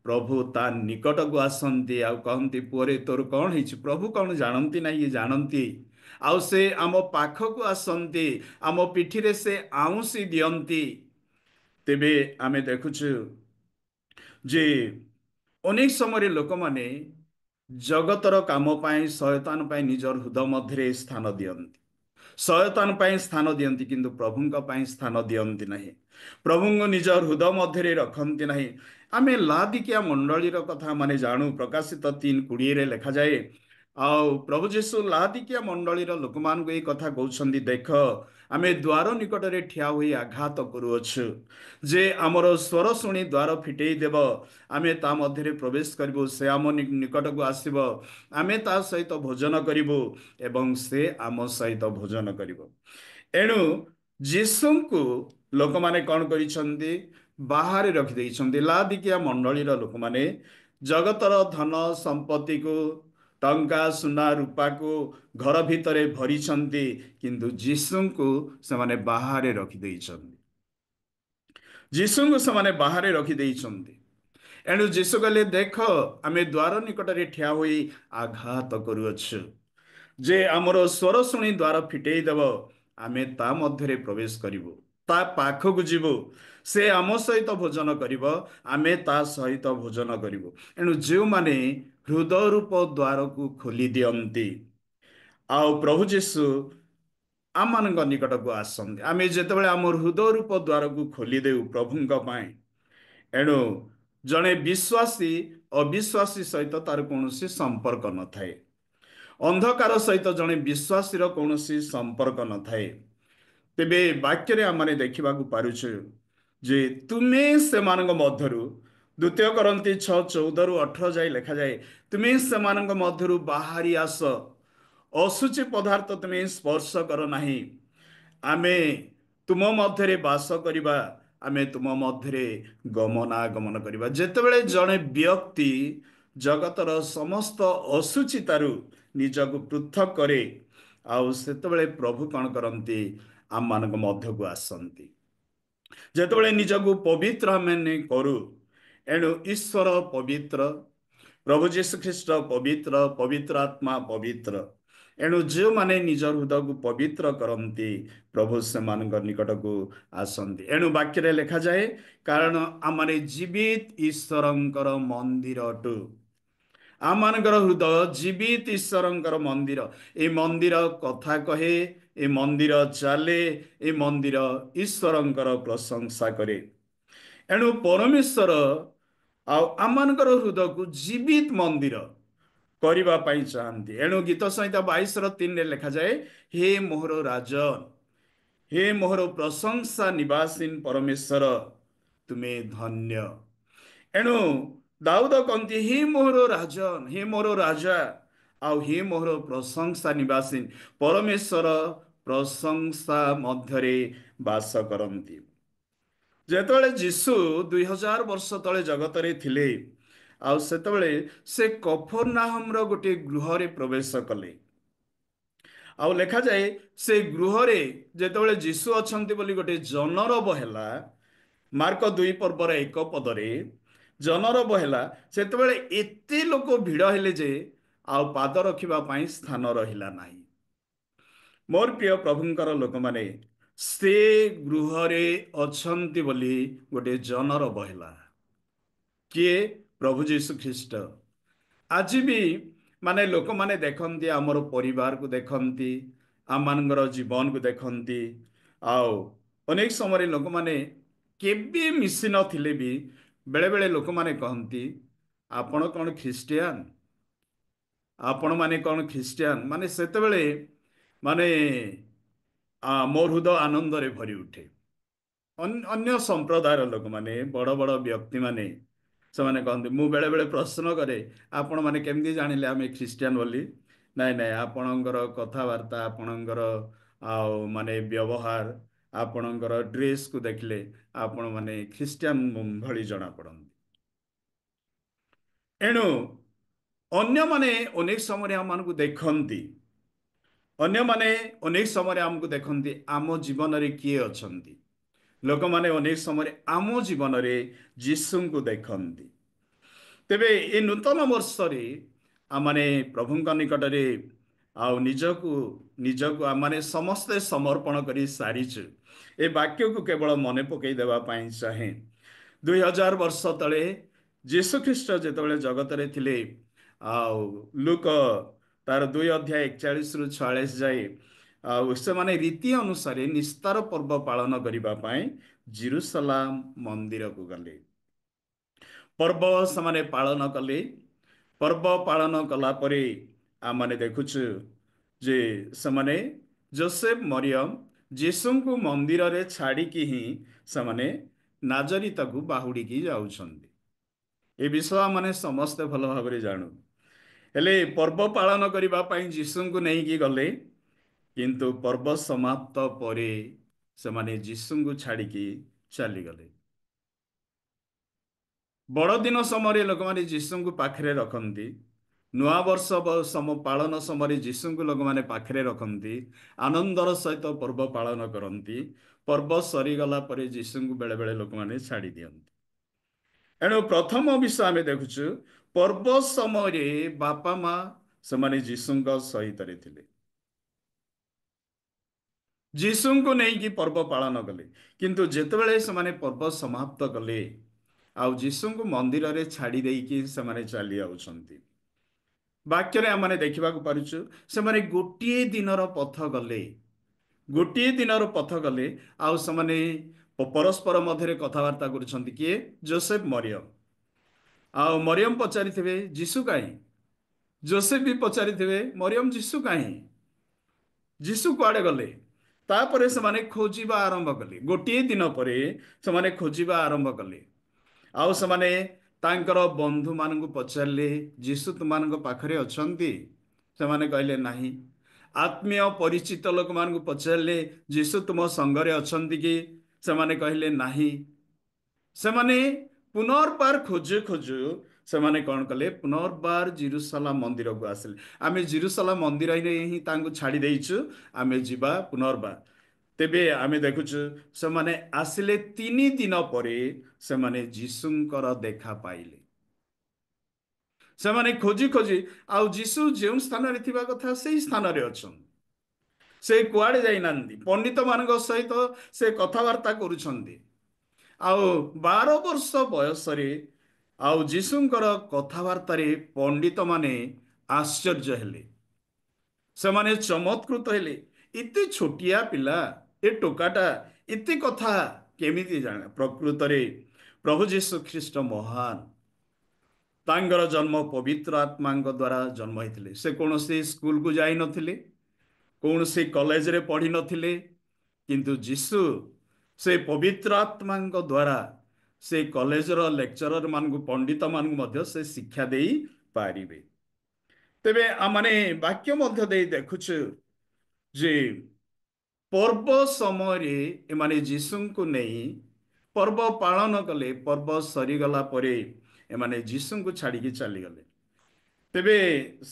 Speaker 4: ପ୍ରଭୁ ତା ନିକଟକୁ ଆସନ୍ତି ଆଉ କହନ୍ତି, ପୁଅରେ ତୋର କ'ଣ ହେଇଛି? ପ୍ରଭୁ କ'ଣ ଜାଣନ୍ତି ନାହିଁ? ଜାଣନ୍ତି। ଆଉ ସେ ଆମ ପାଖକୁ ଆସନ୍ତି, ଆମ ପିଠିରେ ସେ ଆଉଁସି ଦିଅନ୍ତି। ତେବେ ଆମେ ଦେଖୁଛୁ ଯେ ଅନେକ ସମୟରେ ଲୋକମାନେ ଜଗତର କାମ ପାଇଁ, ଶୟତାନ ପାଇଁ ନିଜର ହୃଦୟ ମଧ୍ୟରେ ସ୍ଥାନ ଦିଅନ୍ତି, ଶୟତାନ ପାଇଁ ସ୍ଥାନ ଦିଅନ୍ତି, କିନ୍ତୁ ପ୍ରଭୁଙ୍କ ପାଇଁ ସ୍ଥାନ ଦିଅନ୍ତି ନାହିଁ, ପ୍ରଭୁଙ୍କୁ ନିଜ ହୃଦୟ ମଧ୍ୟରେ ରଖନ୍ତି ନାହିଁ। ଆମେ ଲାଦିକିଆ ମଣ୍ଡଳୀର କଥା ମାନେ ଜାଣୁ, ପ୍ରକାଶିତ 3:20ରେ ଲେଖାଯାଏ, ଆଉ ପ୍ରଭୁ ଯୀଶୁ ଲାଦିକିଆ ମଣ୍ଡଳୀର ଲୋକମାନଙ୍କୁ ଏଇ କଥା କହୁଛନ୍ତି, ଦେଖ ଆମେ ଦ୍ୱାର ନିକଟରେ ଠିଆ ହୋଇ ଆଘାତ କରୁଅଛୁ, ଯେ ଆମର ସ୍ୱର ଶୁଣି ଦ୍ୱାର ଫିଟେଇ ଦେବ, ଆମେ ତା ମଧ୍ୟରେ ପ୍ରବେଶ କରିବୁ, ସେ ଆମ ନିକଟକୁ ଆସିବ, ଆମେ ତା ସହିତ ଭୋଜନ କରିବୁ ଏବଂ ସେ ଆମ ସହିତ ଭୋଜନ କରିବ। ଏଣୁ ଯୀଶୁଙ୍କୁ ଲୋକମାନେ କ'ଣ କରିଛନ୍ତି? ବାହାରେ ରଖିଦେଇଛନ୍ତି। ଲାଦିକିଆ ମଣ୍ଡଳୀର ଲୋକମାନେ ଜଗତର ଧନ ସମ୍ପତ୍ତିକୁ, ଟଙ୍କା ସୁନା ରୂପାକୁ ଘର ଭିତରେ ଭରିଛନ୍ତି, କିନ୍ତୁ ଯୀଶୁଙ୍କୁ ସେମାନେ ବାହାରେ ରଖିଦେଇଛନ୍ତି। ଯୀଶୁଙ୍କୁ ସେମାନେ ବାହାରେ ରଖିଦେଇଛନ୍ତି। ଏଣୁ ଯୀଶୁ କହିଲେ, ଦେଖ ଆମେ ଦ୍ୱାର ନିକଟରେ ଠିଆ ହୋଇ ଆଘାତ କରୁଅଛୁ, ଯେ ଆମର ସ୍ୱର ଶୁଣି ଦ୍ୱାର ଫିଟେଇ ଦେବ, ଆମେ ତା ମଧ୍ୟରେ ପ୍ରବେଶ କରିବୁ, ତା ପାଖକୁ ଯିବୁ, ସେ ଆମ ସହିତ ଭୋଜନ କରିବ, ଆମେ ତା ସହିତ ଭୋଜନ କରିବୁ। ଏଣୁ ଯେଉଁମାନେ ହୃଦୟ ରୂପ ଦ୍ୱାରକୁ ଖୋଲି ଦିଅନ୍ତି, ଆଉ ପ୍ରଭୁ ଯୀଶୁ ଆମମାନଙ୍କ ନିକଟକୁ ଆସନ୍ତି, ଆମେ ଯେତେବେଳେ ଆମ ହୃଦୟ ରୂପ ଦ୍ୱାରକୁ ଖୋଲିଦେଉ ପ୍ରଭୁଙ୍କ ପାଇଁ, ଏଣୁ ଜଣେ ବିଶ୍ୱାସୀ ଅବିଶ୍ୱାସୀ ସହିତ ତାର କୌଣସି ସମ୍ପର୍କ ନଥାଏ, ଅନ୍ଧକାର ସହିତ ଜଣେ ବିଶ୍ୱାସୀର କୌଣସି ସମ୍ପର୍କ ନଥାଏ। ତେବେ ବାକ୍ୟରେ ଆମେ ଦେଖିବାକୁ ପାରୁଛୁ ଯେ ତୁମେ ସେମାନଙ୍କ ମଧ୍ୟରୁ, 2 କରନ୍ତି 6:14-18 ଯାଇ ଲେଖାଯାଏ, ତୁମେ ସେମାନଙ୍କ ମଧ୍ୟରୁ ବାହାରି ଆସ, ଅଶୁଚି ପଦାର୍ଥ ତୁମେ ସ୍ପର୍ଶ କର ନାହିଁ, ଆମେ ତୁମ ମଧ୍ୟରେ ବାସ କରିବା, ଆମେ ତୁମ ମଧ୍ୟରେ ଗମନାଗମନ କରିବା। ଯେତେବେଳେ ଜଣେ ବ୍ୟକ୍ତି ଜଗତର ସମସ୍ତ ଅଶୁଚିତାରୁ ନିଜକୁ ପୃଥକ କରେ, ଆଉ ସେତେବେଳେ ପ୍ରଭୁ କ'ଣ କରନ୍ତି? ଆମମାନଙ୍କ ମଧ୍ୟକୁ ଆସନ୍ତି। ଯେତେବେଳେ ନିଜକୁ ପବିତ୍ର ଆମେ କରୁ, ଏଣୁ ଈଶ୍ୱର ପବିତ୍ର, ପ୍ରଭୁ ଯୀଶୁ ଖ୍ରୀଷ୍ଟ ପବିତ୍ର, ପବିତ୍ର ଆତ୍ମା ପବିତ୍ର। ଏଣୁ ଯେଉଁମାନେ ନିଜ ହୃଦୟକୁ ପବିତ୍ର କରନ୍ତି, ପ୍ରଭୁ ସେମାନଙ୍କ ନିକଟକୁ ଆସନ୍ତି। ଏଣୁ ବାକ୍ୟରେ ଲେଖାଯାଏ, କାରଣ ଆମମାନେ ଜୀବିତ ଈଶ୍ୱରଙ୍କର ମନ୍ଦିର ଅଟୁ। ଆମମାନଙ୍କର ହୃଦୟ ଜୀବିତ ଈଶ୍ୱରଙ୍କର ମନ୍ଦିର। ଏ ମନ୍ଦିର କଥା କହେ, ଏ ମନ୍ଦିର ଚାଲେ, ଏ ମନ୍ଦିର ଈଶ୍ୱରଙ୍କର ପ୍ରଶଂସା କରେ। ଏଣୁ ପରମେଶ୍ୱର ଆଉ ଆମମାନଙ୍କର ହୃଦୟକୁ ଜୀବିତ ମନ୍ଦିର କରିବା ପାଇଁ ଚାହାନ୍ତି। ଏଣୁ ଗୀତ ସଂହିତା 22:3ରେ ଲେଖାଯାଏ, ହେ ମୋହର ରାଜନ, ହେ ମୋହର ପ୍ରଶଂସା ନିବାସିନ ପରମେଶ୍ୱର, ତୁମେ ଧନ୍ୟ। ଏଣୁ ଦାଉଦ କହନ୍ତି, ହେ ମୋହର ରାଜନ, ହେ ମୋହର ରାଜା, ଆଉ ହେ ମୋହର ପ୍ରଶଂସା ନିବାସିନ, ପରମେଶ୍ୱର ପ୍ରଶଂସା ମଧ୍ୟରେ ବାସ କରନ୍ତି। ଯେତେବେଳେ ଯୀଶୁ 2000 ବର୍ଷ ତଳେ ଜଗତରେ ଥିଲେ, ଆଉ ସେତେବେଳେ ସେ କଫରନାହମର ଗୋଟିଏ ଗୃହରେ ପ୍ରବେଶ କଲେ, ଆଉ ଲେଖାଯାଏ ସେ ଗୃହରେ ଯେତେବେଳେ ଯୀଶୁ ଅଛନ୍ତି ବୋଲି ଗୋଟେ ଜନରବ ହେଲା, ମାର୍କ 2:1 ଜନରବ ହେଲା, ସେତେବେଳେ ଏତେ ଲୋକ ଭିଡ଼ ହେଲେ ଯେ ଆଉ ପାଦ ରଖିବା ପାଇଁ ସ୍ଥାନ ରହିଲା ନାହିଁ। ମୋର ପ୍ରିୟ ପ୍ରଭୁଙ୍କର ଲୋକମାନେ, ସେ ଗୃହରେ ଅଛନ୍ତି ବୋଲି ଗୋଟେ ଜନରବ ହେଲା। କିଏ? ପ୍ରଭୁ ଯୀଶୁ ଖ୍ରୀଷ୍ଟ। ଆଜି ବି ମାନେ ଲୋକମାନେ ଦେଖନ୍ତି, ଆମର ପରିବାରକୁ ଦେଖନ୍ତି, ଆମମାନଙ୍କର ଜୀବନକୁ ଦେଖନ୍ତି, ଆଉ ଅନେକ ସମୟରେ ଲୋକମାନେ କେବେ ମିଶି ନଥିଲେ ବି ବେଳେ ବେଳେ ଲୋକମାନେ କହନ୍ତି ଆପଣ କ'ଣ ଖ୍ରୀଷ୍ଟିଆନ, ଆପଣ ମାନେ କ'ଣ ଖ୍ରୀଷ୍ଟିଆନ, ମାନେ ସେତେବେଳେ ମାନେ ମୋ ହୃଦୟ ଆନନ୍ଦରେ ଭରି ଉଠେ। ଅନ୍ୟ ସମ୍ପ୍ରଦାୟର ଲୋକମାନେ, ବଡ଼ ବଡ଼ ବ୍ୟକ୍ତିମାନେ, ସେମାନେ କହନ୍ତି, ମୁଁ ବେଳେ ବେଳେ ପ୍ରଶ୍ନ କରେ ଆପଣ ମାନେ କେମିତି ଜାଣିଲେ ଆମେ ଖ୍ରୀଷ୍ଟିଆନ ବୋଲି? ନାଇଁ ନାଇଁ, ଆପଣଙ୍କର କଥାବାର୍ତ୍ତା, ଆପଣଙ୍କର ଆଉ ମାନେ ବ୍ୟବହାର, ଆପଣଙ୍କର ଡ୍ରେସକୁ ଦେଖିଲେ ଆପଣ ମାନେ ଖ୍ରୀଷ୍ଟିଆନ ଭଳି ଜଣାପଡ଼ନ୍ତି। ଏଣୁ ଅନ୍ୟମାନେ ଅନେକ ସମୟରେ ଆମମାନଙ୍କୁ ଦେଖନ୍ତି, ଅନ୍ୟମାନେ ଅନେକ ସମୟରେ ଆମକୁ ଦେଖନ୍ତି ଆମ ଜୀବନରେ କିଏ ଅଛନ୍ତି। ଲୋକମାନେ ଅନେକ ସମୟରେ ଆମ ଜୀବନରେ ଯୀଶୁଙ୍କୁ ଦେଖନ୍ତି। ତେବେ ଏ ନୂତନ ବର୍ଷରେ ଆମମାନେ ପ୍ରଭୁଙ୍କ ନିକଟରେ ଆଉ ନିଜକୁ ଆମମାନେ ସମସ୍ତେ ସମର୍ପଣ କରି ସାରିଛୁ। ଏ ବାକ୍ୟକୁ କେବଳ ମନେ ପକାଇ ଦେବା ପାଇଁ ଚାହେଁ। 2000 ବର୍ଷ ତଳେ ଯୀଶୁଖ୍ରୀଷ୍ଟ ଯେତେବେଳେ ଜଗତରେ ଥିଲେ, ଆଉ ଲୁକ ତାର 2 ଅଧ୍ୟାୟ 41ରୁ 46 ଯାଏ, ଆଉ ସେମାନେ ରୀତି ଅନୁସାରେ ନିସ୍ତାର ପର୍ବ ପାଳନ କରିବା ପାଇଁ ଜେରୁସାଲାମ ମନ୍ଦିରକୁ ଗଲେ। ପର୍ବ ସେମାନେ ପାଳନ କଲେ। ପର୍ବ ପାଳନ କଲା ପରେ ଆମମାନେ ଦେଖୁଛୁ ଯେ ସେମାନେ ଯୋସେଫ ମରିୟମ ଯୀଶୁଙ୍କୁ ମନ୍ଦିରରେ ଛାଡ଼ିକି ହିଁ ସେମାନେ ନାଜରିତାକୁ ବାହୁଡ଼ିକି ଯାଉଛନ୍ତି। ଏ ବିଷୟ ଆମେ ସମସ୍ତେ ଭଲ ଭାବରେ ଜାଣୁ। ହେଲେ ପର୍ବ ପାଳନ କରିବା ପାଇଁ ଯୀଶୁଙ୍କୁ ନେଇକି ଗଲେ, କିନ୍ତୁ ପର୍ବ ସମାପ୍ତ ପରେ ସେମାନେ ଯୀଶୁଙ୍କୁ ଛାଡ଼ିକି ଚାଲିଗଲେ। ବଡ଼ଦିନ ସମୟରେ ଲୋକମାନେ ଯୀଶୁଙ୍କୁ ପାଖରେ ରଖନ୍ତି। ନୂଆ ବର୍ଷ ପାଳନ ସମୟରେ ଯୀଶୁଙ୍କୁ ଲୋକମାନେ ପାଖରେ ରଖନ୍ତି, ଆନନ୍ଦର ସହିତ ପର୍ବ ପାଳନ କରନ୍ତି। ପର୍ବ ସରିଗଲା ପରେ ଯୀଶୁଙ୍କୁ ବେଳେ ବେଳେ ଲୋକମାନେ ଛାଡ଼ି ଦିଅନ୍ତି। ଏଣୁ ପ୍ରଥମ ବିଷୟ ଆମେ ଦେଖୁଛୁ, ପର୍ବ ସମୟରେ ବାପା ମା ସେମାନେ ଯୀଶୁଙ୍କ ସହିତରେ ଥିଲେ, ଯୀଶୁଙ୍କୁ ନେଇକି ପର୍ବ ପାଳନ କଲେ। କିନ୍ତୁ ଯେତେବେଳେ ସେମାନେ ପର୍ବ ସମାପ୍ତ କଲେ, ଆଉ ଯୀଶୁଙ୍କୁ ମନ୍ଦିରରେ ଛାଡ଼ି ଦେଇକି ସେମାନେ ଚାଲି ଯାଉଛନ୍ତି। ବାକ୍ୟରେ ଆମେ ଦେଖିବାକୁ ପାରୁଛୁ ସେମାନେ ଗୋଟିଏ ଦିନର ପଥ ଗଲେ, ଗୋଟିଏ ଦିନର ପଥ ଗଲେ, ଆଉ ସେମାନେ ପରସ୍ପର ମଧ୍ୟରେ କଥାବାର୍ତ୍ତା କରୁଛନ୍ତି। କିଏ? ଯୋସେଫ ମରିୟମ। ଆଉ ମରିୟମ ପଚାରିଥିବେ ଯୀଶୁ କାହିଁ? ଯୋସେଫ ବି ପଚାରିଥିବେ ମରିୟମ ଯୀଶୁ କାହିଁ? ଯୀଶୁ କୁଆଡ଼େ ଗଲେ? ତାପରେ ସେମାନେ ଖୋଜିବା ଆରମ୍ଭ କଲେ। ଗୋଟିଏ ଦିନ ପରେ ସେମାନେ ଖୋଜିବା ଆରମ୍ଭ କଲେ। ଆଉ ସେମାନେ ତାଙ୍କର ବନ୍ଧୁମାନଙ୍କୁ ପଚାରିଲେ, ଯୀଶୁ ତୁମମାନଙ୍କ ପାଖରେ ଅଛନ୍ତି? ସେମାନେ କହିଲେ ନାହିଁ। ଆତ୍ମୀୟ ପରିଚିତ ଲୋକମାନଙ୍କୁ ପଚାରିଲେ, ଯୀଶୁ ତୁମ ସଙ୍ଗରେ ଅଛନ୍ତି କି? ସେମାନେ କହିଲେ ନାହିଁ। ସେମାନେ ପୁନର୍ବାର ଖୋଜୁ ଖୋଜୁ ସେମାନେ କ'ଣ କଲେ? ପୁନର୍ବାର ଜେରୁସାଲାମ ମନ୍ଦିରକୁ ଆସିଲେ। ଆମେ ଜେରୁସାଲାମ ମନ୍ଦିରରେ ହିଁ ତାଙ୍କୁ ଛାଡ଼ି ଦେଇଛୁ, ଆମେ ଯିବା ପୁନର୍ବାର। ତେବେ ଆମେ ଦେଖୁଛୁ ସେମାନେ ଆସିଲେ 3 ଦିନ ପରେ ସେମାନେ ଯୀଶୁଙ୍କର ଦେଖା ପାଇଲେ। ସେମାନେ ଖୋଜି ଖୋଜି, ଆଉ ଯୀଶୁ ଯେଉଁ ସ୍ଥାନରେ ଥିବା କଥା ସେଇ ସ୍ଥାନରେ ଅଛନ୍ତି, ସେ କୁଆଡ଼େ ଯାଇନାହାନ୍ତି। ପଣ୍ଡିତ ମାନଙ୍କ ସହିତ ସେ କଥାବାର୍ତ୍ତା କରୁଛନ୍ତି। ଆଉ 12 ବର୍ଷ ବୟସରେ ଆଉ ଯୀଶୁଙ୍କର କଥାବାର୍ତ୍ତାରେ ପଣ୍ଡିତ ମାନେ ଆଶ୍ଚର୍ଯ୍ୟ ହେଲେ, ସେମାନେ ଚମତ୍କୃତ ହେଲେ। ଏତେ ଛୋଟିଆ ପିଲା, ଏ ଟୋକାଟା ଏତେ କଥା କେମିତି ଜାଣେ? ପ୍ରକୃତରେ ପ୍ରଭୁ ଯୀଶୁ ଖ୍ରୀଷ୍ଟ ମହାନ। ତାଙ୍କର ଜନ୍ମ ପବିତ୍ର ଆତ୍ମାଙ୍କ ଦ୍ୱାରା ଜନ୍ମ ହେଇଥିଲେ। ସେ କୌଣସି ସ୍କୁଲକୁ ଯାଇନଥିଲେ, କୌଣସି କଲେଜରେ ପଢ଼ିନଥିଲେ, କିନ୍ତୁ ଯୀଶୁ ସେ ପବିତ୍ର ଆତ୍ମାଙ୍କ ଦ୍ୱାରା ସେ କଲେଜର ଲେକ୍ଚରର ମାନଙ୍କୁ, ପଣ୍ଡିତ ମାନଙ୍କୁ ମଧ୍ୟ ସେ ଶିକ୍ଷା ଦେଇ ପାରିବେ। ତେବେ ଆମେ ବାକ୍ୟ ମଧ୍ୟ ଦେଇ ଦେଖୁଛୁ ଯେ ପର୍ବ ସମୟରେ ଏମାନେ ଯୀଶୁଙ୍କୁ ନେଇ ପର୍ବ ପାଳନ କଲେ। ପର୍ବ ସରିଗଲା ପରେ ଏମାନେ ଯୀଶୁଙ୍କୁ ଛାଡ଼ିକି ଚାଲିଗଲେ। ତେବେ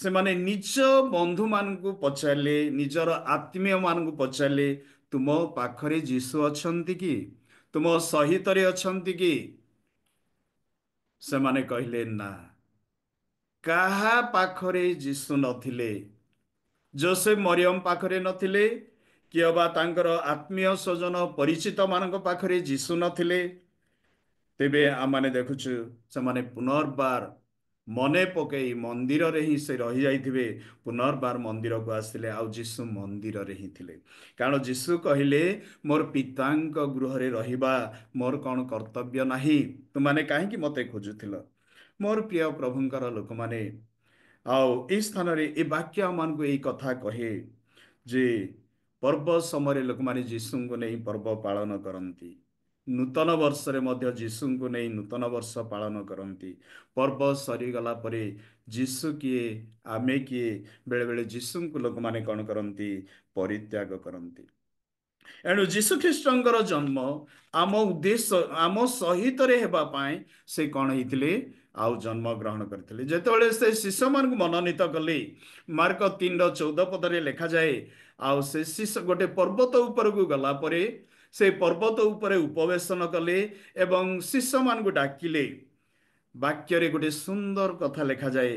Speaker 4: ସେମାନେ ନିଜ ବନ୍ଧୁମାନଙ୍କୁ ପଚାରିଲେ, ନିଜର ଆତ୍ମୀୟ ମାନଙ୍କୁ ପଚାରିଲେ, ତୁମ ପାଖରେ ଯୀଶୁ ଅଛନ୍ତି କି? ତୁମ ସହିତରେ ଅଛନ୍ତି କି? ସେମାନେ କହିଲେ ନା। କାହା ପାଖରେ ଯୀଶୁ ନଥିଲେ? ଯୋସେଫ ମରିୟମ ପାଖରେ ନଥିଲେ, କି ଅବା ତାଙ୍କର ଆତ୍ମୀୟ ସ୍ୱଜନ ପରିଚିତ ମାନଙ୍କ ପାଖରେ ଯୀଶୁ ନଥିଲେ। ତେବେ ଆମେ ଦେଖୁଛୁ ସେମାନେ ପୁନର୍ବାର ମନେ ପକେଇ ମନ୍ଦିରରେ ହିଁ ସେ ରହିଯାଇଥିବେ। ପୁନର୍ବାର ମନ୍ଦିରକୁ ଆସିଲେ, ଆଉ ଯୀଶୁ ମନ୍ଦିରରେ ହିଁ ଥିଲେ। କାରଣ ଯୀଶୁ କହିଲେ, ମୋର ପିତାଙ୍କ ଗୃହରେ ରହିବା ମୋର କ'ଣ କର୍ତ୍ତବ୍ୟ ନାହିଁ? ତୁମାନେ କାହିଁକି ମୋତେ ଖୋଜୁଥିଲ? ମୋର ପ୍ରିୟ ପ୍ରଭୁଙ୍କର ଲୋକମାନେ, ଆଉ ଏଇ ସ୍ଥାନରେ ଏ ବାକ୍ୟ ଆମମାନଙ୍କୁ ଏଇ କଥା କହେ ଯେ ପର୍ବ ସମୟରେ ଲୋକମାନେ ଯୀଶୁଙ୍କୁ ନେଇ ପର୍ବ ପାଳନ କରନ୍ତି। ନୂତନ ବର୍ଷରେ ମଧ୍ୟ ଯୀଶୁଙ୍କୁ ନେଇ ନୂତନ ବର୍ଷ ପାଳନ କରନ୍ତି। ପର୍ବ ସରିଗଲା ପରେ ଯୀଶୁ କିଏ, ଆମେ କିଏ, ବେଳେବେଳେ ଯୀଶୁଙ୍କୁ ଲୋକମାନେ କ'ଣ କରନ୍ତି? ପରିତ୍ୟାଗ କରନ୍ତି। ଏଣୁ ଯୀଶୁଖ୍ରୀଷ୍ଟଙ୍କର ଜନ୍ମ ଆମ ଉଦ୍ଦେଶ୍ୟ, ଆମ ସହିତରେ ହେବା ପାଇଁ ସେ କ'ଣ ହେଇଥିଲେ? ଆଉ ଜନ୍ମଗ୍ରହଣ କରିଥିଲେ। ଯେତେବେଳେ ସେ ଶିଷ୍ୟମାନଙ୍କୁ ମନୋନୀତ କଲେ, ମାର୍କ 3:14 ଲେଖାଯାଏ, ଆଉ ସେ ଶିଷ୍ୟ ଗୋଟେ ପର୍ବତ ଉପରକୁ ଗଲା ପରେ ସେ ପର୍ବତ ଉପରେ ଉପବେଶନ କଲେ ଏବଂ ଶିଷ୍ୟମାନଙ୍କୁ ଡାକିଲେ। ବାକ୍ୟରେ ଗୋଟେ ସୁନ୍ଦର କଥା ଲେଖାଯାଏ,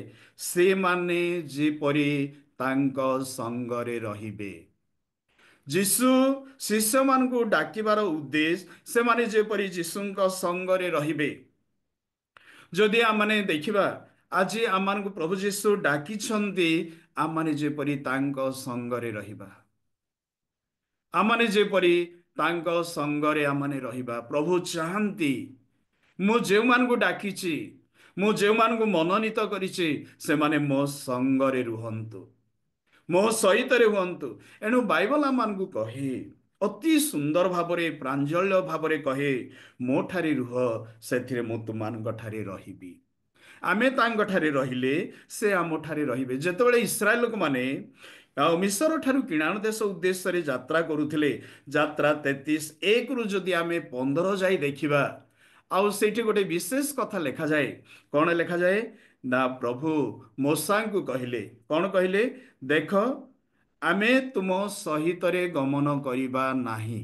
Speaker 4: ସେମାନେ ଯେପରି ତାଙ୍କ ସଙ୍ଗରେ ରହିବେ। ଯୀଶୁ ଶିଷ୍ୟମାନଙ୍କୁ ଡାକିବାର ଉଦ୍ଦେଶ୍ୟ, ସେମାନେ ଯେପରି ଯୀଶୁଙ୍କ ସଙ୍ଗରେ ରହିବେ। ଯଦି ଆମମାନେ ଦେଖିବା, ଆଜି ଆମମାନଙ୍କୁ ପ୍ରଭୁ ଯୀଶୁ ଡାକିଛନ୍ତି, ଆମମାନେ ଯେପରି ତାଙ୍କ ସଙ୍ଗରେ ରହିବା, ଆମମାନେ ଯେପରି ତାଙ୍କ ସଙ୍ଗରେ ଆମମାନେ ରହିବା। ପ୍ରଭୁ ଚାହାନ୍ତି, ମୁଁ ଯେଉଁମାନଙ୍କୁ ଡାକିଛି, ମୁଁ ଯେଉଁମାନଙ୍କୁ ମନୋନୀତ କରିଛି, ସେମାନେ ମୋ ସଙ୍ଗରେ ରୁହନ୍ତୁ, ମୋ ସହିତରେ ହୁଅନ୍ତୁ। ଏଣୁ ବାଇବଲ ଆମମାନଙ୍କୁ କହେ, ଅତି ସୁନ୍ଦର ଭାବରେ, ପ୍ରାଞ୍ଜଳ ଭାବରେ କହେ, ମୋ ଠାରେ ରୁହ, ସେଥିରେ ମୁଁ ତୁମାନଙ୍କ ଠାରେ ରହିବି। ଆମେ ତାଙ୍କଠାରେ ରହିଲେ ସେ ଆମଠାରେ ରହିବେ। ଯେତେବେଳେ ଇସ୍ରାଏଲ ଲୋକମାନେ ଆଉ ମିଶର ଠାରୁ କିଣାଣ ଦେଶ ଉଦ୍ଦେଶ୍ୟରେ ଯାତ୍ରା କରୁଥିଲେ, ଯାତ୍ରା 33:1ରୁ ଯଦି ଆମେ 15 ଯାଇ ଦେଖିବା, ଆଉ ସେଇଠି ଗୋଟେ ବିଶେଷ କଥା ଲେଖାଯାଏ। କ'ଣ ଲେଖାଯାଏ? ନା ପ୍ରଭୁ ମୋଶାଙ୍କୁ କହିଲେ, କ'ଣ କହିଲେ? ଦେଖ, ଆମେ ତୁମ ସହିତରେ ଗମନ କରିବା ନାହିଁ,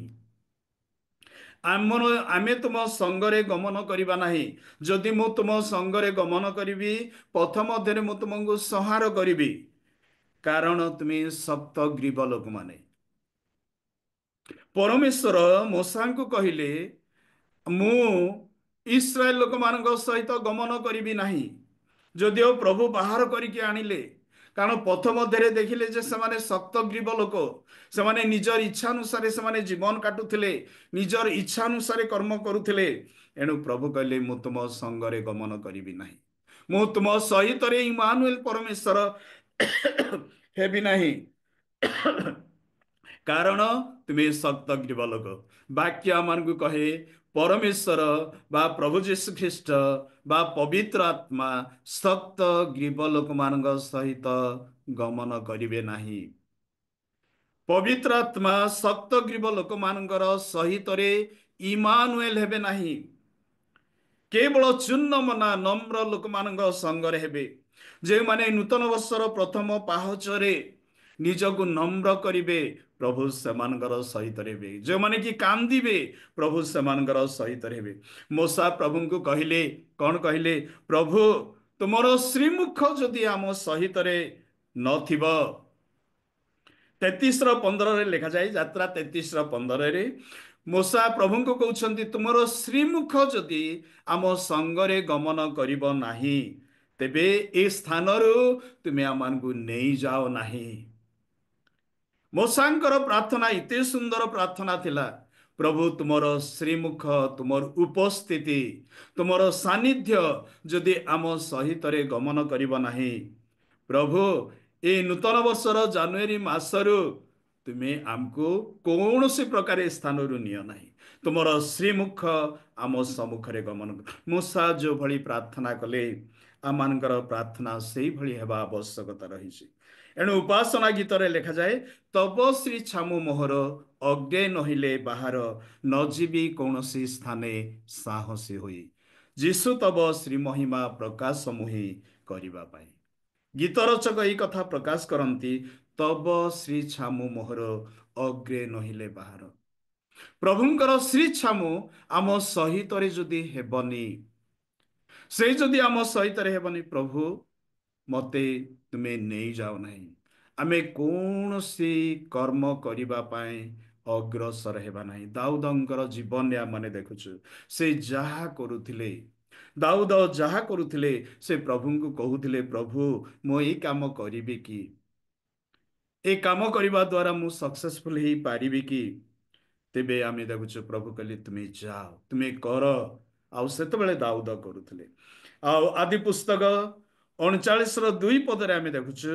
Speaker 4: ଆମେ ତୁମ ସଙ୍ଗରେ ଗମନ କରିବା ନାହିଁ। ଯଦି ମୁଁ ତୁମ ସଙ୍ଗରେ ଗମନ କରିବି, ପଥ ମଧ୍ୟରେ ମୁଁ ତୁମକୁ ସଂହାର କରିବି, କାରଣ ତୁମେ ଶକ୍ତ ଗ୍ରୀବ ଲୋକମାନେ। ପରମେଶ୍ୱର ମୋଶାଙ୍କୁ କହିଲେ, ମୁଁ ଇସ୍ରାଏଲ ଲୋକମାନଙ୍କ ସହିତ ଗମନ କରିବି ନାହିଁ। ଯଦିଓ ପ୍ରଭୁ ବାହାର କରିକି ଆଣିଲେ, କାରଣ ପଥ ମଧ୍ୟରେ ଦେଖିଲେ ଯେ ସେମାନେ ଶକ୍ତ ଗ୍ରୀବ ଲୋକ, ସେମାନେ ନିଜର ଇଚ୍ଛା ଅନୁସାରେ ସେମାନେ ଜୀବନ କାଟୁଥିଲେ, ନିଜର ଇଚ୍ଛା ଅନୁସାରେ କର୍ମ କରୁଥିଲେ। ଏଣୁ ପ୍ରଭୁ କହିଲେ, ମୁଁ ତୁମ ସଙ୍ଗରେ ଗମନ କରିବି ନାହିଁ, ମୁଁ ତୁମ ସହିତରେ ଇମାନୁଏଲ ପରମେଶ୍ୱର ହେବି ନାହିଁ, କାରଣ ତୁମେ ଶକ୍ତ ଗ୍ରୀବ ଲୋକ। ବାକ୍ୟ ଆମମାନଙ୍କୁ କହେ, ପରମେଶ୍ୱର ବା ପ୍ରଭୁ ଯୀଶୁ ଖ୍ରୀଷ୍ଟ ବା ପବିତ୍ର ଆତ୍ମା ଶକ୍ତ ଗ୍ରୀବ ଲୋକମାନଙ୍କ ସହିତ ଗମନ କରିବେ ନାହିଁ। ପବିତ୍ର ଆତ୍ମା ଶକ୍ତ ଗ୍ରୀବ ଲୋକମାନଙ୍କର ସହିତରେ ଇମାନୁଏଲ ହେବେ ନାହିଁ, କେବଳ ଚୂର୍ଣ୍ଣମନା ନମ୍ର ଲୋକମାନଙ୍କ ସଙ୍ଗରେ ହେବେ। ଯେଉଁମାନେ ନୂତନ ବର୍ଷର ପ୍ରଥମ ପାହଚରେ ନିଜକୁ ନମ୍ର କରିବେ, ପ୍ରଭୁ ସେମାନଙ୍କର ସହିତରେ ହେବେ। ଯେଉଁମାନେ କି କାନ୍ଦିବେ, ପ୍ରଭୁ ସେମାନଙ୍କର ସହିତରେ ହେବେ। ମୋଶା ପ୍ରଭୁଙ୍କୁ କହିଲେ, କ'ଣ କହିଲେ? ପ୍ରଭୁ, ତୁମର ଶ୍ରୀମୁଖ ଯଦି ଆମ ସହିତରେ ନଥିବ, 33:15 ଲେଖାଯାଏ, ଯାତ୍ରା 33:15 ମୋଶା ପ୍ରଭୁଙ୍କୁ କହୁଛନ୍ତି, ତୁମର ଶ୍ରୀମୁଖ ଯଦି ଆମ ସଙ୍ଗରେ ଗମନ କରିବ ନାହିଁ, ତେବେ ଏ ସ୍ଥାନରୁ ତୁମେ ଆମମାନଙ୍କୁ ନେଇଯାଅ ନାହିଁ। ମୋଶାଙ୍କର ପ୍ରାର୍ଥନା ଏତେ ସୁନ୍ଦର ପ୍ରାର୍ଥନା ଥିଲା, ପ୍ରଭୁ ତୁମର ଶ୍ରୀମୁଖ, ତୁମର ଉପସ୍ଥିତି, ତୁମର ସାନ୍ନିଧ୍ୟ ଯଦି ଆମ ସହିତରେ ଗମନ କରିବ ନାହିଁ, ପ୍ରଭୁ ଏ ନୂତନ ବର୍ଷର ଜାନୁଆରୀ ମାସରୁ ତୁମେ ଆମକୁ କୌଣସି ପ୍ରକାର ସ୍ଥାନରୁ ନିଅ ନାହିଁ, ତୁମର ଶ୍ରୀମୁଖ ଆମ ସମ୍ମୁଖରେ ଗମନ କର। ମୋଶା ଯେଉଁଭଳି ପ୍ରାର୍ଥନା କଲେ, ଆମମାନଙ୍କର ପ୍ରାର୍ଥନା ସେଇଭଳି ହେବା ଆବଶ୍ୟକତା ରହିଛି। ଏଣୁ ଉପାସନା ଗୀତରେ ଲେଖାଯାଏ, ତବ ଶ୍ରୀ ଛାମୁ ମୋହର, ଅଗ୍ରେ ନହିଲେ ବାହାର, ନ ଯିବି କୌଣସି ସ୍ଥାନେ ସାହସୀ ହୋଇ। ଯୀଶୁ ତବ ଶ୍ରୀ ମହିମା ପ୍ରକାଶ ମୁହିଁ କରିବା ପାଇଁ। ଗୀତ ରଚକ ଏହି କଥା ପ୍ରକାଶ କରନ୍ତି, ତବ ଶ୍ରୀ ଛାମୁ ମୋହର, ଅଗ୍ରେ ନହିଲେ ବାହାର। ପ୍ରଭୁଙ୍କର ଶ୍ରୀ ଛାମୁ ଆମ ସହିତରେ ଯଦି ହେବନି, ସେ ଯଦି ଆମ ସହିତରେ ହେବନି, ପ୍ରଭୁ ମୋତେ ତୁମେ ନେଇଯାଅ ନାହିଁ। ଆମେ କୌଣସି କର୍ମ କରିବା ପାଇଁ ଅଗ୍ରସର ହେବା ନାହିଁ। ଦାଉଦଙ୍କର ଜୀବନରେ ଆମେ ଦେଖୁଛୁ, ସେ ଯାହା କରୁଥିଲେ, ଦାଉଦ ଯାହା କରୁଥିଲେ ସେ ପ୍ରଭୁଙ୍କୁ କହୁଥିଲେ, ପ୍ରଭୁ ମୁଁ ଏଇ କାମ କରିବି କି? ଏ କାମ କରିବା ଦ୍ୱାରା ମୁଁ ସକ୍ସେସଫୁଲ ହେଇପାରିବି କି? ତେବେ ଆମେ ଦେଖୁଛୁ ପ୍ରଭୁ କହିଲେ ତୁମେ ଯାଅ, ତୁମେ କର। ଆଉ ସେତେବେଳେ ଦାଉଦ କରୁଥିଲେ। ଆଉ ଆଦି ପୁସ୍ତକ 39:2 ଆମେ ଦେଖୁଛୁ,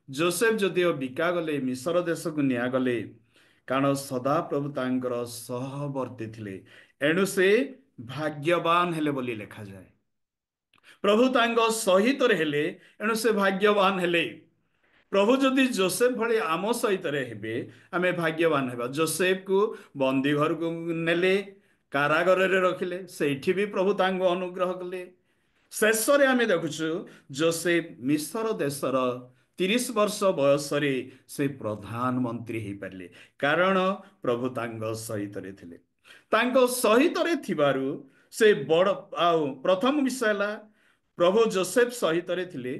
Speaker 4: ଯୋସେଫ ଯଦିଓ ବିକା ଗଲେ, ମିଶର ଦେଶକୁ ନିଆଗଲେ, କାରଣ ସଦାପ୍ରଭୁ ତାଙ୍କର ସହବର୍ତ୍ତୀ ଥିଲେ, ଏଣୁ ସେ ଭାଗ୍ୟବାନ ହେଲେ ବୋଲି ଲେଖାଯାଏ। ପ୍ରଭୁ ତାଙ୍କ ସହିତରେ ହେଲେ, ଏଣୁ ସେ ଭାଗ୍ୟବାନ ହେଲେ। ପ୍ରଭୁ ଯଦି ଯୋସେଫ ଭଳି ଆମ ସହିତରେ ହେବେ, ଆମେ ଭାଗ୍ୟବାନ ହେବା। ଯୋସେଫକୁ ବନ୍ଦୀ ଘରକୁ ନେଲେ, କାରାଗାରରେ ରଖିଲେ, ସେଇଠି ବି ପ୍ରଭୁ ତାଙ୍କୁ ଅନୁଗ୍ରହ କଲେ। ଶେଷରେ ଆମେ ଦେଖୁଛୁ ଯୋସେଫ ମିଶର ଦେଶର 30 ବର୍ଷ ବୟସରେ ସେ ପ୍ରଧାନମନ୍ତ୍ରୀ ହେଇପାରିଲେ, କାରଣ ପ୍ରଭୁ ତାଙ୍କ ସହିତରେ ଥିଲେ। ତାଙ୍କ ସହିତରେ ଥିବାରୁ ସେ ବଡ଼। ଆଉ ପ୍ରଥମ ବିଷୟ ହେଲା ପ୍ରଭୁ ଯୋସେଫ ସହିତରେ ଥିଲେ।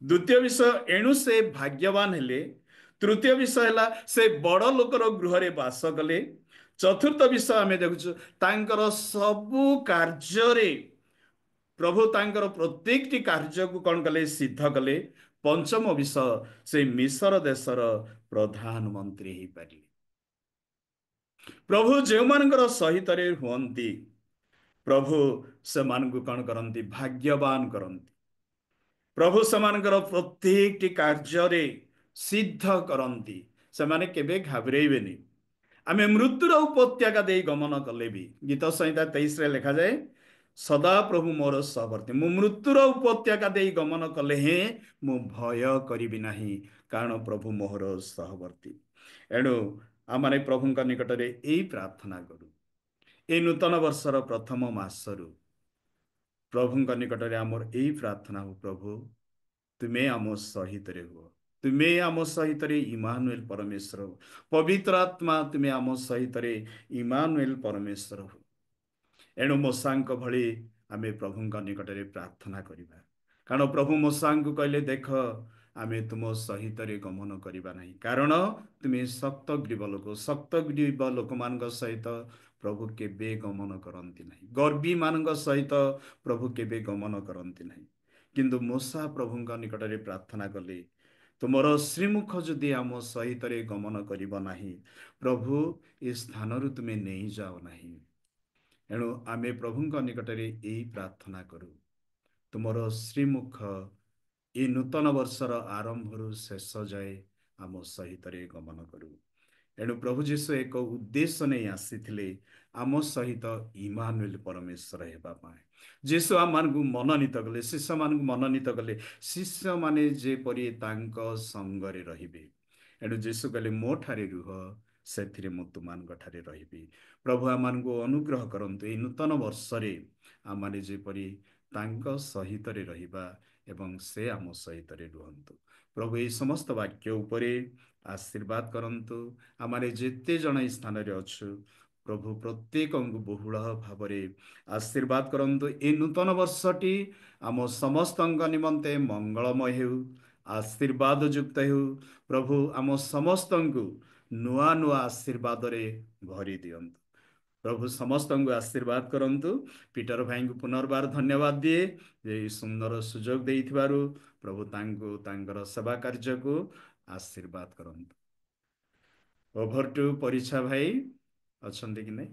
Speaker 4: ଦ୍ୱିତୀୟ ବିଷୟ, ଏଣୁ ସେ ଭାଗ୍ୟବାନ ହେଲେ। ତୃତୀୟ ବିଷୟ ହେଲା ସେ ବଡ଼ ଲୋକର ଗୃହରେ ବାସ କଲେ। ଚତୁର୍ଥ ବିଷୟ ଆମେ ଦେଖୁଛୁ ତାଙ୍କର ସବୁ କାର୍ଯ୍ୟରେ ପ୍ରଭୁ ତାଙ୍କର ପ୍ରତ୍ୟେକଟି କାର୍ଯ୍ୟକୁ କ'ଣ କଲେ? ସିଦ୍ଧ କଲେ। ପଞ୍ଚମ ବିଷୟ, ସେ ମିଶର ଦେଶର ପ୍ରଧାନମନ୍ତ୍ରୀ ହେଇପାରିଲେ। ପ୍ରଭୁ ଯେଉଁମାନଙ୍କର ସହିତରେ ହୁଅନ୍ତି, ପ୍ରଭୁ ସେମାନଙ୍କୁ କ'ଣ କରନ୍ତି? ଭାଗ୍ୟବାନ କରନ୍ତି। ପ୍ରଭୁ ସେମାନଙ୍କର ପ୍ରତ୍ୟେକଟି କାର୍ଯ୍ୟରେ ସିଦ୍ଧ କରନ୍ତି। ସେମାନେ କେବେ ଘାବରେଇବେନି। ଆମେ ମୃତ୍ୟୁର ଉପତ୍ୟକା ଦେଇ ଗମନ କଲେ ବି, ଗୀତ ସଂହିତା 23ରେ ଲେଖାଯାଏ, ସଦା ପ୍ରଭୁ ମୋର ସହବର୍ତ୍ତୀ। ମୁଁ ମୃତ୍ୟୁର ଉପତ୍ୟକା ଦେଇ ଗମନ କଲେ ହେଁ ମୁଁ ଭୟ କରିବି ନାହିଁ, କାରଣ ପ୍ରଭୁ ମୋର ସହବର୍ତ୍ତୀ। ଏଣୁ ଆମେ ପ୍ରଭୁଙ୍କ ନିକଟରେ ଏଇ ପ୍ରାର୍ଥନା କରୁ। ଏଇ ନୂତନ ବର୍ଷର ପ୍ରଥମ ମାସରୁ ପ୍ରଭୁଙ୍କ ନିକଟରେ ଆମର ଏଇ ପ୍ରାର୍ଥନା ହଉ, ପ୍ରଭୁ ତୁମେ ଆମ ସହିତରେ ହୁଅ। ତୁମେ ଆମ ସହିତରେ ଇମାନୁଏଲ ପରମେଶ୍ୱର ହୁଅ। ପବିତ୍ର ଆତ୍ମା ତୁମେ ଆମ ସହିତରେ ଇମାନୁଏଲ ପରମେଶ୍ୱର ହୁଅ। ଏଣୁ ମୋଶାଙ୍କ ଭଳି ଆମେ ପ୍ରଭୁଙ୍କ ନିକଟରେ ପ୍ରାର୍ଥନା କରିବା, କାରଣ ପ୍ରଭୁ ମୋଶାଙ୍କୁ କହିଲେ, ଦେଖ ଆମେ ତୁମ ସହିତରେ ଗମନ କରିବା ନାହିଁ, କାରଣ ତୁମେ ଶକ୍ତଗ୍ରୀବ ଲୋକ। ଶକ୍ତଗ୍ରୀବ ଲୋକମାନଙ୍କ ସହିତ ପ୍ରଭୁ କେବେ ଗମନ କରନ୍ତି ନାହିଁ। ଗର୍ବୀମାନଙ୍କ ସହିତ ପ୍ରଭୁ କେବେ ଗମନ କରନ୍ତି ନାହିଁ। କିନ୍ତୁ ମୋଶା ପ୍ରଭୁଙ୍କ ନିକଟରେ ପ୍ରାର୍ଥନା କଲେ, ତୁମର ଶ୍ରୀମୁଖ ଯଦି ଆମ ସହିତରେ ଗମନ କରିବ ନାହିଁ, ପ୍ରଭୁ ଏ ସ୍ଥାନରୁ ତୁମେ ନେଇଯାଅ ନାହିଁ। ଏଣୁ ଆମେ ପ୍ରଭୁଙ୍କ ନିକଟରେ ଏଇ ପ୍ରାର୍ଥନା କରୁ, ତୁମର ଶ୍ରୀମୁଖ ଏ ନୂତନ ବର୍ଷର ଆରମ୍ଭରୁ ଶେଷ ଯାଏ ଆମ ସହିତରେ ଗମନ କରୁ। ଏଣୁ ପ୍ରଭୁ ଯୀଶୁ ଏକ ଉଦ୍ଦେଶ୍ୟ ନେଇ ଆସିଥିଲେ, ଆମ ସହିତ ଇମାନୁଏଲ ପରମେଶ୍ୱର ହେବା ପାଇଁ। ଯୀଶୁ ଆମମାନଙ୍କୁ ମନୋନୀତ କଲେ, ଶିଷ୍ୟମାନଙ୍କୁ ମନୋନୀତ କଲେ, ଶିଷ୍ୟମାନେ ଯେପରି ତାଙ୍କ ସଙ୍ଗରେ ରହିବେ। ଏଣୁ ଯୀଶୁ କହିଲେ, ମୋ ଠାରେ ରୁହ, ସେଥିରେ ମୁଁ ତୁମମାନଙ୍କ ଠାରେ ରହିବି। ପ୍ରଭୁ ଆମମାନଙ୍କୁ ଅନୁଗ୍ରହ କରନ୍ତୁ, ଏହି ନୂତନ ବର୍ଷରେ ଆମମାନେ ଯେପରି ତାଙ୍କ ସହିତରେ ରହିବା ଏବଂ ସେ ଆମ ସହିତରେ ରୁହନ୍ତୁ। ପ୍ରଭୁ ଏହି ସମସ୍ତ ବାକ୍ୟ ଉପରେ ଆଶୀର୍ବାଦ କରନ୍ତୁ। ଆମମାନେ ଯେତେ ଜଣ ଏହି ସ୍ଥାନରେ ଅଛୁ, ପ୍ରଭୁ ପ୍ରତ୍ୟେକଙ୍କୁ ବହୁଳ ଭାବରେ ଆଶୀର୍ବାଦ କରନ୍ତୁ। ଏ ନୂତନ ବର୍ଷଟି ଆମ ସମସ୍ତଙ୍କ ନିମନ୍ତେ ମଙ୍ଗଳମୟ ହେଉ, ଆଶୀର୍ବାଦ ଯୁକ୍ତ ହେଉ। ପ୍ରଭୁ ଆମ ସମସ୍ତଙ୍କୁ ନୂଆ ନୂଆ ଆଶୀର୍ବାଦରେ ଭରି ଦିଅନ୍ତୁ। ପ୍ରଭୁ ସମସ୍ତଙ୍କୁ ଆଶୀର୍ବାଦ କରନ୍ତୁ। ପିଟର ଭାଇଙ୍କୁ ପୁନର୍ବାର ଧନ୍ୟବାଦ ଦିଏ ଯେ ଏହି ସୁନ୍ଦର ସୁଯୋଗ ଦେଇଥିବାରୁ। ପ୍ରଭୁ ତାଙ୍କୁ ତାଙ୍କର ସେବା କାର୍ଯ୍ୟକୁ ଆଶୀର୍ବାଦ କରନ୍ତୁ। ଓଭର ଟୁ ପରିଛା ଭାଇ, ଅଛନ୍ତି କି ନାହିଁ?